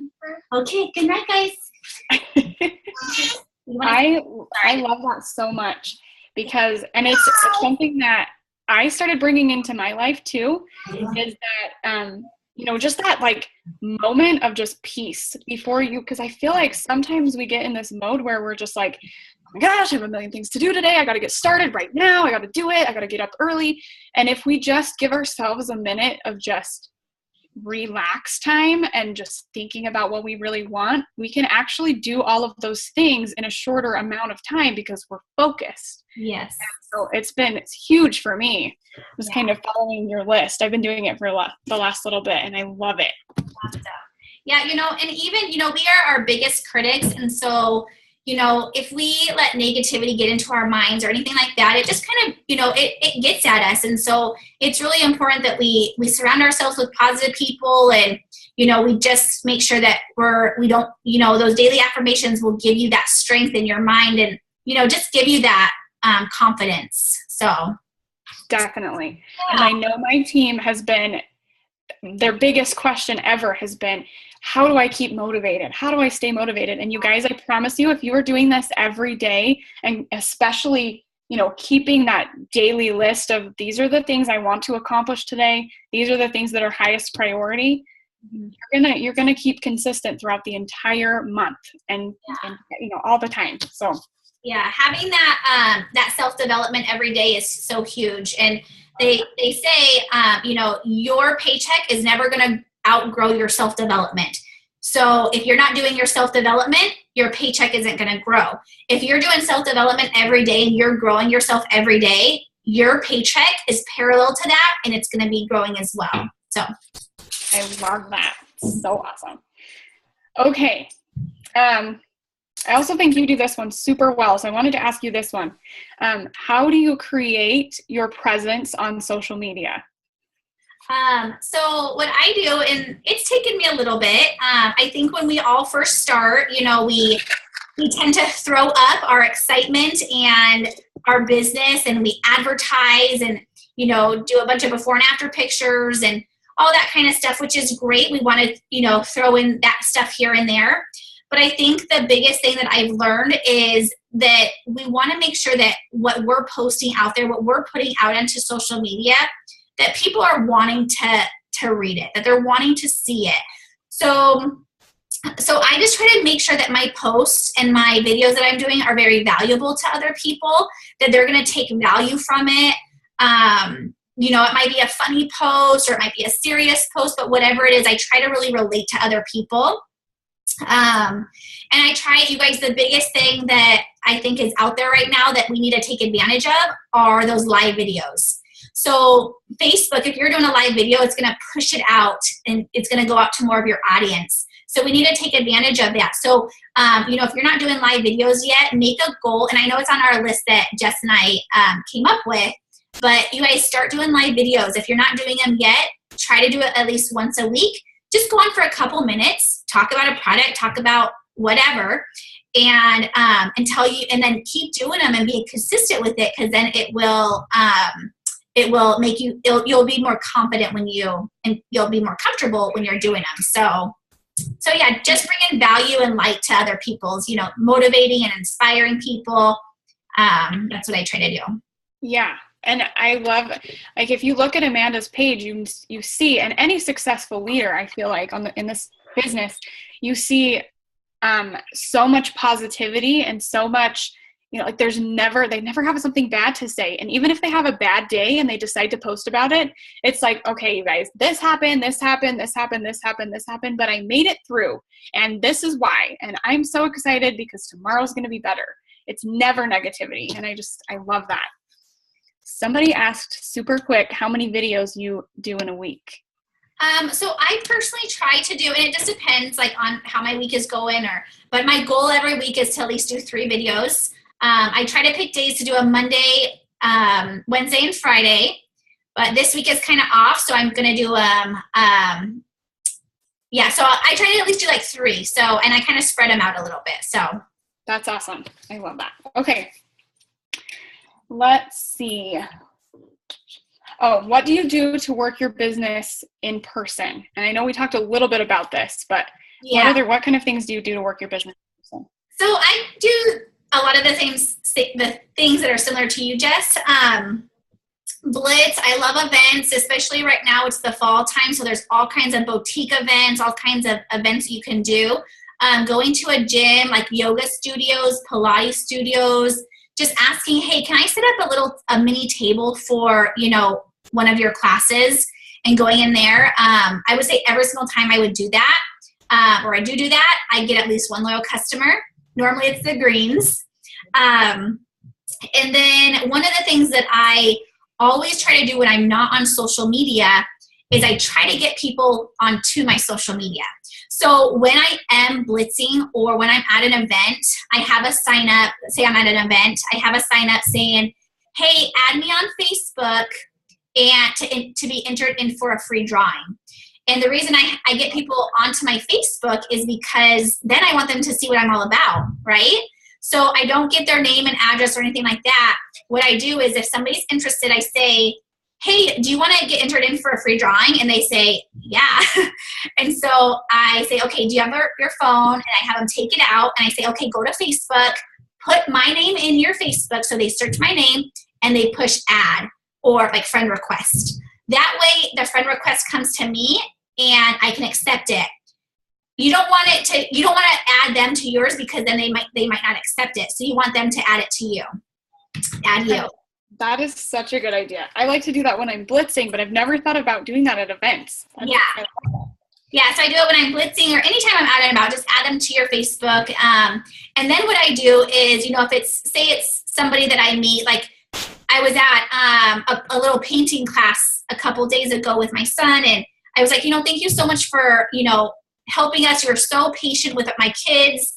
Okay, good night, guys. I love that so much because, and it's something that I started bringing into my life too, is that, just that like moment of just peace before you, because I feel like sometimes we get in this mode where we're just like, oh my gosh, I have a million things to do today. I got to get started right now. I got to do it. I got to get up early. And if we just give ourselves a minute of just relax time and just thinking about what we really want, we can actually do all of those things in a shorter amount of time because we're focused. Yes. So it's huge for me. Just kind of following your list. I've been doing it for the last little bit, and I love it. Awesome. Yeah, and even, we are our biggest critics, and so, if we let negativity get into our minds or anything like that, it just kind of, it gets at us. And so it's really important that we surround ourselves with positive people, and, we just make sure that we don't, those daily affirmations will give you that strength in your mind and, just give you that confidence. So. Definitely. Yeah. And I know my team has been, their biggest question ever has been, how do I keep motivated? How do I stay motivated? And you guys, I promise you, if you are doing this every day, and especially, keeping that daily list of these are the things I want to accomplish today, these are the things that are highest priority, You're gonna keep consistent throughout the entire month and all the time. So yeah, having that self-development every day is so huge. And they say your paycheck is never going to outgrow your self-development. So if you're not doing your self-development, your paycheck isn't going to grow. If you're doing self-development every day and you're growing yourself every day, your paycheck is parallel to that, and it's going to be growing as well. So I love that. So awesome. Okay. I also think you do this one super well. So I wanted to ask you this one. How do you create your presence on social media? So what I do, and it's taken me a little bit, I think when we all first start, we tend to throw up our excitement and our business, and we advertise and, do a bunch of before and after pictures and all that kind of stuff, which is great. We want to, throw in that stuff here and there. But I think the biggest thing that I've learned is that we want to make sure that what we're posting out there, what we're putting out into social media, that people are wanting to read it, that they're wanting to see it. So I just try to make sure that my posts and my videos that I'm doing are very valuable to other people, that they're going to take value from it. It might be a funny post or it might be a serious post, but whatever it is, I try to really relate to other people. And I try, you guys, the biggest thing that I think is out there right now that we need to take advantage of are those live videos. So Facebook, if you're doing a live video, it's going to push it out and it's going to go out to more of your audience. So we need to take advantage of that. So, if you're not doing live videos yet, make a goal. And I know it's on our list that Jess and I came up with, but you guys start doing live videos. If you're not doing them yet, try to do it at least once a week. Just go on for a couple minutes, talk about a product, talk about whatever, and and then keep doing them and be consistent with it, because then it will make you'll be more confident and you'll be more comfortable when you're doing them. So yeah, just bringing value and light to other people's, motivating and inspiring people. That's what I try to do. Yeah. And I love, if you look at Amanda's page, you see, and any successful leader, I feel like in this business, you see so much positivity and so much, they never have something bad to say. And even if they have a bad day and they decide to post about it, it's like, okay, you guys, this happened, but I made it through. And this is why. And I'm so excited because tomorrow's going to be better. It's never negativity. And I love that. Somebody asked super quick how many videos you do in a week. So I personally try to do, and it just depends on how my week is going, but my goal every week is to at least do 3 videos. I try to pick days to do a Monday, Wednesday, and Friday, but this week is kind of off, so I'm going to do, so I try to at least do 3. So, and I kind of spread them out a little bit. So that's awesome. I love that. Okay. Let's see. Oh, what do you do to work your business in person? And I know we talked a little bit about this, but what kind of things do you do to work your business in person? So I do a lot of the things that are similar to you, Jess. Blitz, I love events, especially right now it's the fall time, so there's all kinds of boutique events, all kinds of events you can do. Going to a gym, like yoga studios, Pilates studios, just asking, hey, can I set up a mini table for, one of your classes, and going in there. I would say every single time I would do that, or I do that, I get at least one loyal customer. Normally it's the greens. And then one of the things that I always try to do when I'm not on social media is I try to get people onto my social media. So when I am blitzing or when I'm at an event, I have a sign up, say I'm at an event, I have a sign up saying, hey, add me on Facebook and to be entered in for a free drawing. And the reason I get people onto my Facebook is because then I want them to see what I'm all about, right? So I don't get their name and address or anything like that. What I do is if somebody's interested, I say, hey, do you want to get entered in for a free drawing? And they say, yeah. And so I say, okay, do you have your phone? And I have them take it out. And I say, okay, go to Facebook, put my name in your Facebook. So they search my name and they push add or friend request. That way the friend request comes to me and I can accept it. You don't want to add them to yours because then they might not accept it. So you want them to add it to you. Add you. That is such a good idea. I like to do that when I'm blitzing, but I've never thought about doing that at events. Yeah. Yeah, so I do it when I'm blitzing or anytime I'm out and about, just add them to your Facebook. And then what I do is, if it's somebody that I meet, like I was at a little painting class a couple days ago with my son, and I was like, thank you so much for, helping us. You're so patient with my kids.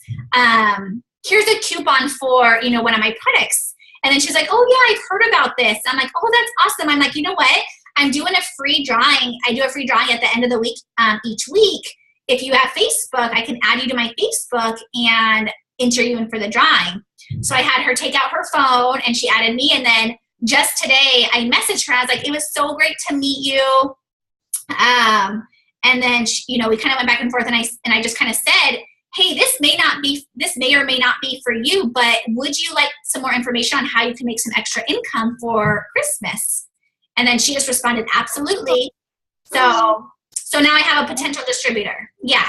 Here's a coupon for, one of my products. And then she's like, oh yeah, I've heard about this. I'm like, oh, that's awesome. I'm like, you know what? I'm doing a free drawing. I do a free drawing at the end of the week, each week. If you have Facebook, I can add you to my Facebook and enter you in for the drawing. So I had her take out her phone and she added me. And then just today I messaged her. I was like, it was so great to meet you. And then, we kind of went back and forth and I just kind of said, hey, this may or may not be for you, but would you like some more information on how you can make some extra income for Christmas? And then she just responded, absolutely. So now I have a potential distributor. Yeah.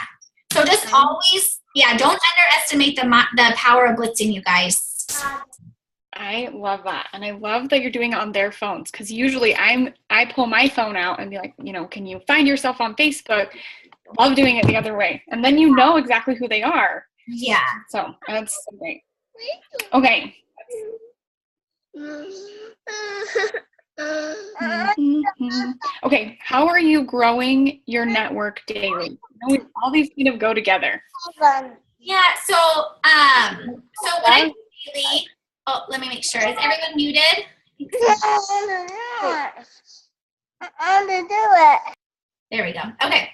So just always, don't underestimate the power of blitzing, you guys. I love that. And I love that you're doing it on their phones, because usually I pull my phone out and be like, can you find yourself on Facebook? Love doing it the other way. And then you know exactly who they are. Yeah. So that's so great. Okay. Okay, how are you growing your network daily? All these kind of go together. Yeah, so what I do daily, let me make sure. Is everyone muted? There we go. Okay.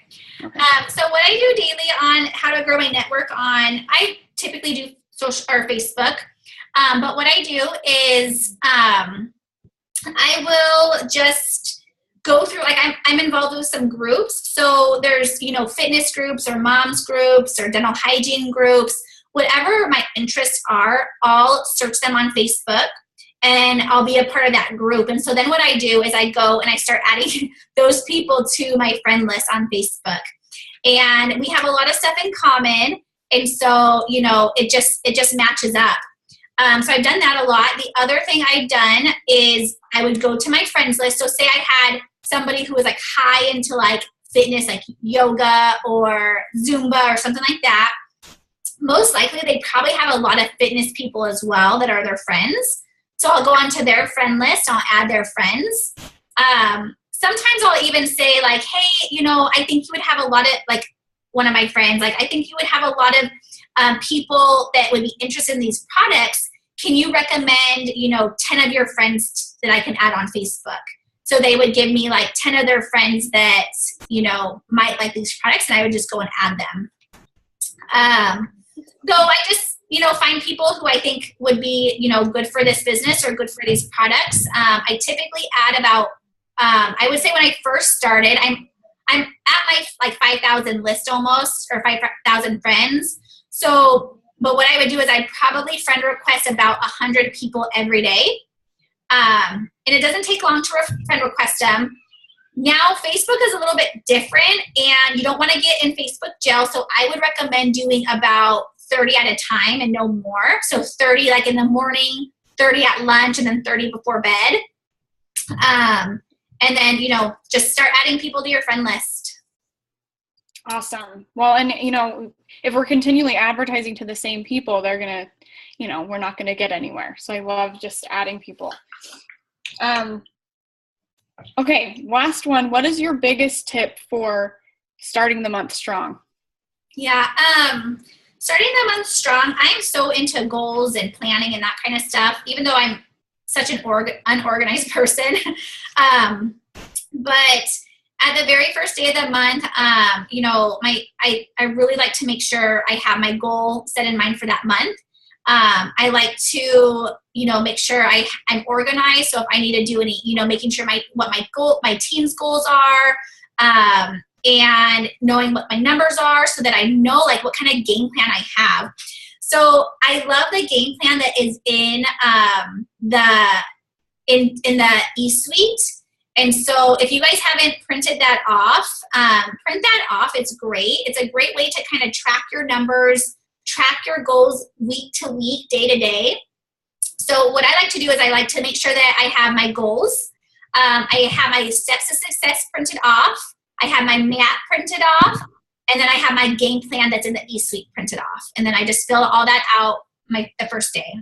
So what I do daily on how to grow my network I typically do social or Facebook. But what I do is I will just go through, like I'm involved with some groups. So there's, fitness groups or moms groups or dental hygiene groups, whatever my interests are, I'll search them on Facebook and I'll be a part of that group. And so then what I do is I go and I start adding those people to my friend list on Facebook. And we have a lot of stuff in common. And so, it just matches up. So I've done that a lot. The other thing I've done is I would go to my friends list. So say I had somebody who was like high into like fitness, like yoga or Zumba or something like that. Most likely they probably have a lot of fitness people as well that are their friends. So I'll go onto their friend list. I'll add their friends. Sometimes I'll even say like, hey, I think you would have a lot of, like one of my friends, like I think you would have a lot of people that would be interested in these products. Can you recommend, 10 of your friends that I can add on Facebook? So they would give me like 10 of their friends that, might like these products, and I would just go and add them. So I just, find people who I think would be, good for this business or good for these products. I typically add about, I would say when I first started, I'm at my like 5,000 list almost, or 5,000 friends. So, but what I would do is I'd probably friend request about 100 people every day. And it doesn't take long to friend request them. Now, Facebook is a little bit different and you don't want to get in Facebook jail. So I would recommend doing about 30 at a time and no more. So 30 like in the morning, 30 at lunch, and then 30 before bed. And then, just start adding people to your friend list. Awesome. Well, and, if we're continually advertising to the same people, they're going to, we're not going to get anywhere. So I love just adding people. Okay, last one. What is your biggest tip for starting the month strong? Yeah, starting the month strong, I'm so into goals and planning and that kind of stuff, even though I'm such an unorganized person. But at the very first day of the month, I really like to make sure I have my goal set in mind for that month. I like to, make sure I'm organized. So if I need to do any, making sure what my team's goals are, and knowing what my numbers are so that I know like what kind of game plan I have. So I love the game plan that is in the eSuite. And so if you guys haven't printed that off, print that off. It's great. It's a great way to kind of track your numbers, track your goals week to week, day to day. So what I like to do is I like to make sure that I have my goals. I have my steps to success printed off. I have my map printed off. And then I have my game plan that's in the eSuite printed off. And then I just fill all that out the first day.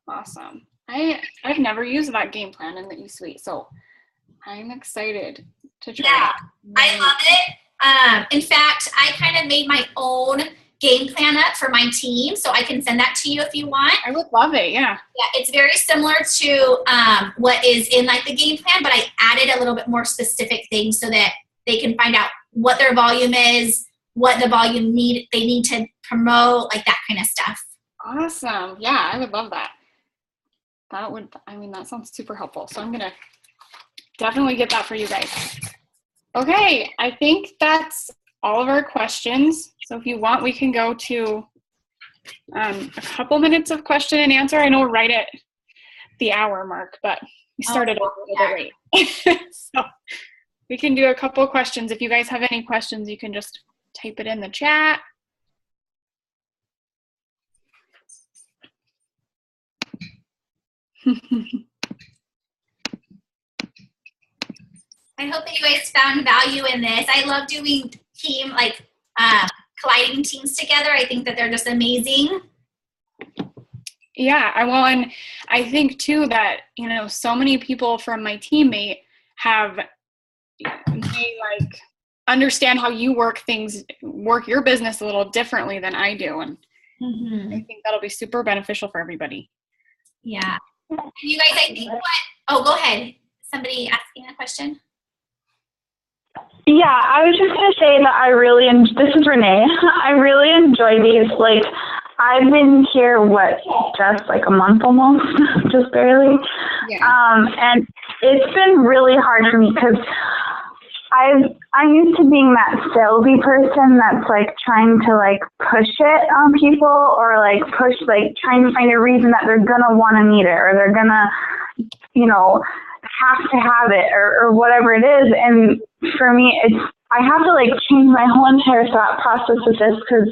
Awesome. I've never used that game plan in the eSuite, so I'm excited to try Yeah, it. I love it. In fact, I kind of made my own game plan up for my team, so I can send that to you if you want. I would love it, yeah. Yeah, it's very similar to what is in like the game plan, but I added a little bit more specific things so that they can find out what their volume is, what the volume they need to promote, like that kind of stuff. Awesome. Yeah, I would love that. That sounds super helpful. So I'm going to definitely get that for you guys. Okay, I think that's all of our questions. So if you want, we can go to a couple minutes of question and answer. I know we're right at the hour mark, but we started a little bit late. So we can do a couple of questions. If you guys have any questions, you can just type it in the chat. I hope that you guys found value in this. I love doing team, colliding teams together. I think that they're just amazing. Yeah, and I think too that, so many people from my teammate they understand how you work your business a little differently than I do. And I think that'll be super beneficial for everybody. Yeah. You guys, I think go ahead. Somebody asking a question? Yeah, I was just going to say that this is Renee. I really enjoy these. I've been here, just a month almost, just barely. Yeah. And it's been really hard for me because I'm used to being that salesy person that's trying to push it on people or trying to find a reason that they're gonna want to need it or they're gonna, have to have it or whatever it is. And for me, I have to change my whole entire thought process with this because,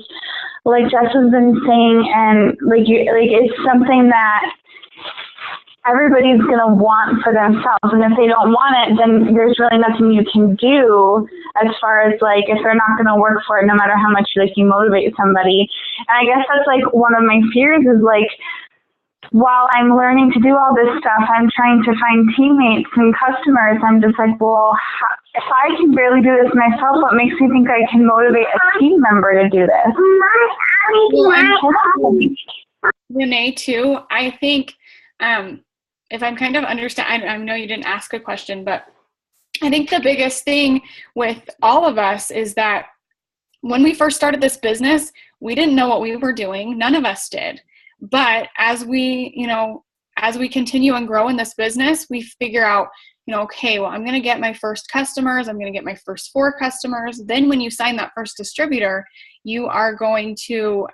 Jess has been saying, and it's something that everybody's going to want for themselves. And if they don't want it, then there's really nothing you can do as far as if they're not going to work for it, no matter how much you motivate somebody. And I guess that's one of my fears is while I'm learning to do all this stuff, I'm trying to find teammates and customers. I'm just well, if I can barely do this myself, what makes me think I can motivate a team member to do this? Renee, too, I think if I'm kind of I know you didn't ask a question, but I think the biggest thing with all of us is that when we first started this business, we didn't know what we were doing. None of us did. But as we continue and grow in this business, we figure out, okay, well, I'm going to get my first customers. I'm going to get my first 4 customers. Then when you sign that first distributor, you are going to,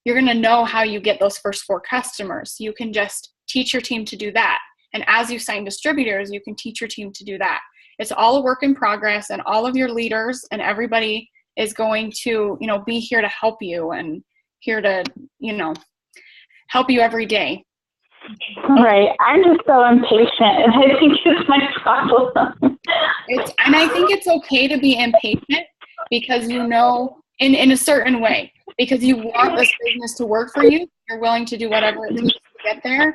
you're going to know how you get those first 4 customers. You can just teach your team to do that. And as you sign distributors, you can teach your team to do that. It's all a work in progress, and all of your leaders and everybody is going to, be here to help you and here to, help you every day. Right. I'm just so impatient, and I think it's my problem. And I think it's okay to be impatient because in a certain way, because you want this business to work for you. You're willing to do whatever it takes to get there,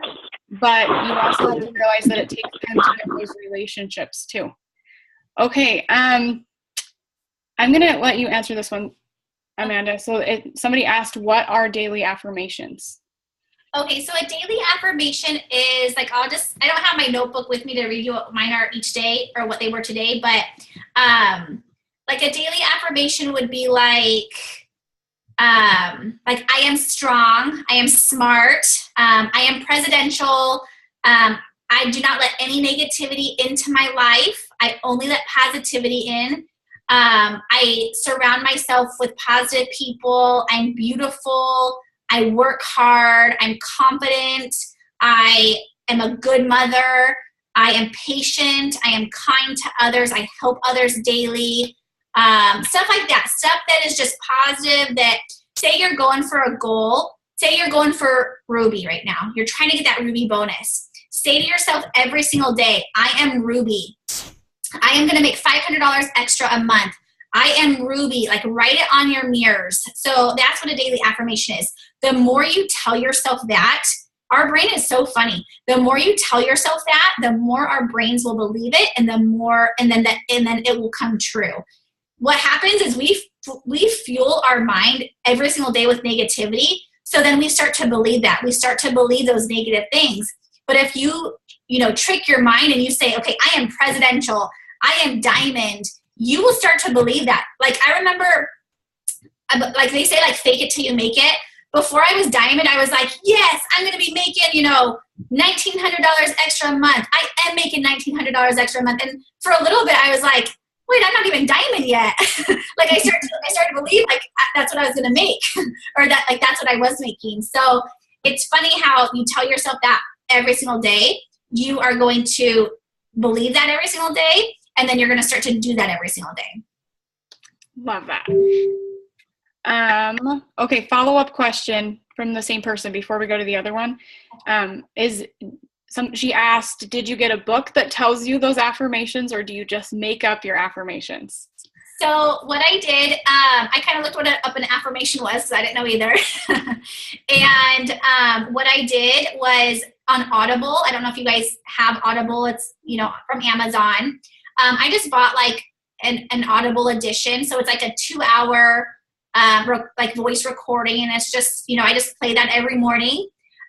but you also have to realize that it takes time to get those relationships too. Okay. I'm going to let you answer this one, Amanda. So somebody asked, what are daily affirmations? Okay, so a daily affirmation is I don't have my notebook with me to read you what mine are each day or what they were today, but a daily affirmation would be I am strong, I am smart, I am presidential, I do not let any negativity into my life, I only let positivity in. I surround myself with positive people, I'm beautiful, I work hard, I'm confident, I am a good mother, I am patient. I am kind to others. I help others daily. Stuff like that. Stuff that is just positive, that say you're going for a goal. Say you're going for Ruby right now. You're trying to get that Ruby bonus. Say to yourself every single day, I am Ruby. I am going to make $500 extra a month. I am Ruby. Like, write it on your mirrors. So that's what a daily affirmation is. The more you tell yourself that, our brain is so funny. The more you tell yourself that, the more our brains will believe it, and then it will come true. What happens is we fuel our mind every single day with negativity. So then we start to believe that. We start to believe those negative things. But if you trick your mind and you say, okay, I am presidential, I am diamond, you will start to believe that. Like, I remember, like they say, like, fake it till you make it. Before I was diamond, I was like, yes, I'm going to be making, $1,900 extra a month. I am making $1,900 extra a month. And for a little bit, I was like, wait, I'm not even diamond yet. Like, I started to believe, like, that's what I was going to make, or that, like, that's what I was making. So it's funny how you tell yourself that every single day, you are going to believe that every single day, and then you're going to start to do that every single day. Love that. Okay, follow-up question from the same person before we go to the other one. She asked, did you get a book that tells you those affirmations, or do you just make up your affirmations? So what I did, I kind of looked what an affirmation was, because I didn't know either. And what I did was on Audible. I don't know if you guys have Audible. It's, from Amazon. I just bought like an Audible edition. So it's like a 2-hour like voice recording. And it's just, I just play that every morning.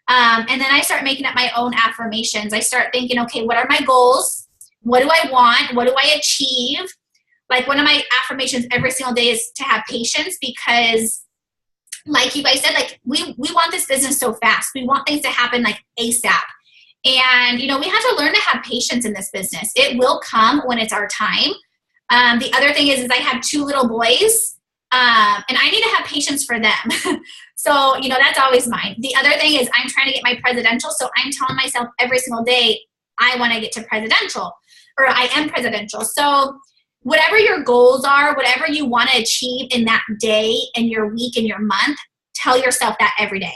And then I start making up my own affirmations. I start thinking, okay, what are my goals? What do I want? What do I achieve? Like, one of my affirmations every single day is to have patience, because like you guys said, like, we want this business so fast. We want things to happen like ASAP. And, we have to learn to have patience in this business. It will come when it's our time. The other thing is I have 2 little boys, and I need to have patience for them. So, that's always mine. The other thing is I'm trying to get my presidential. So I'm telling myself every single day, I want to get to presidential, or I am presidential. So whatever your goals are, whatever you want to achieve in that day and your week and your month, tell yourself that every day.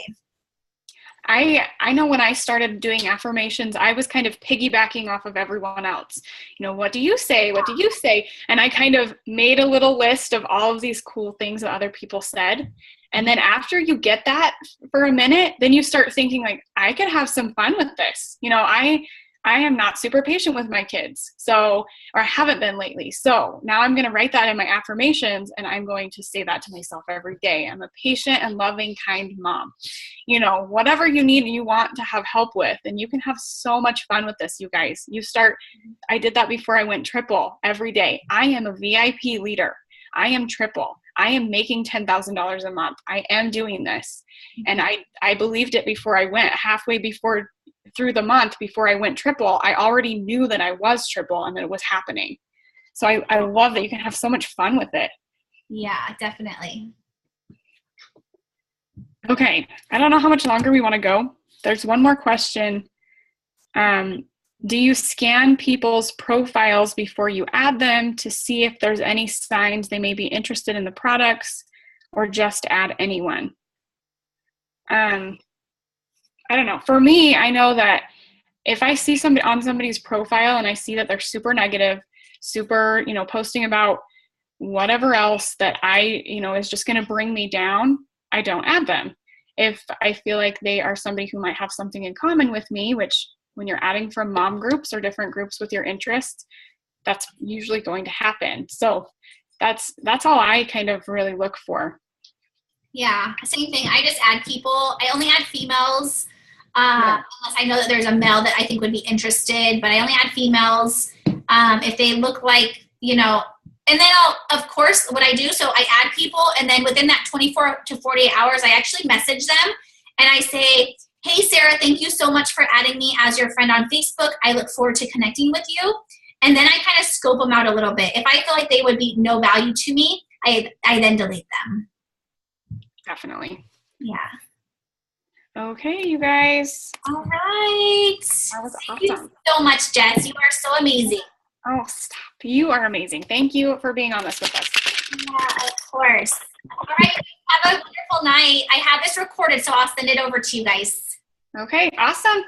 I know when I started doing affirmations, I was kind of piggybacking off of everyone else. What do you say? What do you say? And I kind of made a little list of all of these cool things that other people said. And then after you get that for a minute, then you start thinking, like, I could have some fun with this. I am not super patient with my kids, or I haven't been lately. So now I'm going to write that in my affirmations, and I'm going to say that to myself every day. I'm a patient and loving, kind mom. Whatever you need and you want to have help with, and you can have so much fun with this, you guys. I did that before I went triple every day. I am a VIP leader. I am triple. I am making $10,000 a month. I am doing this. And I believed it before I went. Through the month before I went triple, I already knew that I was triple and that it was happening. So I love that you can have so much fun with it. Yeah, definitely. Okay. I don't know how much longer we want to go. There's one more question. Do you scan people's profiles before you add them to see if there's any signs they may be interested in the products, or just add anyone? I don't know. For me, I know that if I see somebody on somebody's profile and I see that they're super negative, super, posting about whatever else that is just going to bring me down, I don't add them. If I feel like they are somebody who might have something in common with me, which when you're adding from mom groups or different groups with your interests, that's usually going to happen. So that's all I kind of really look for. Yeah, same thing. I just add people. I only add females. Unless I know that there's a male that I think would be interested, but I only add females if they look like, and then of course, what I do, so I add people, and then within that 24 to 48 hours, I actually message them, and I say, hey, Sarah, thank you so much for adding me as your friend on Facebook. I look forward to connecting with you. And then I kind of scope them out a little bit. If I feel like they would be no value to me, I then delete them. Definitely. Yeah. Okay, you guys. All right. That was Thank you awesome. so much, Jess. You are so amazing. Oh, stop. You are amazing. Thank you for being on this with us. Yeah, of course. All right, have a wonderful night. I have this recorded, so I'll send it over to you guys. Okay, awesome.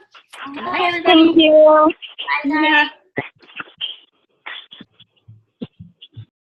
Good night, everybody. Thank you. Bye, guys. Yeah.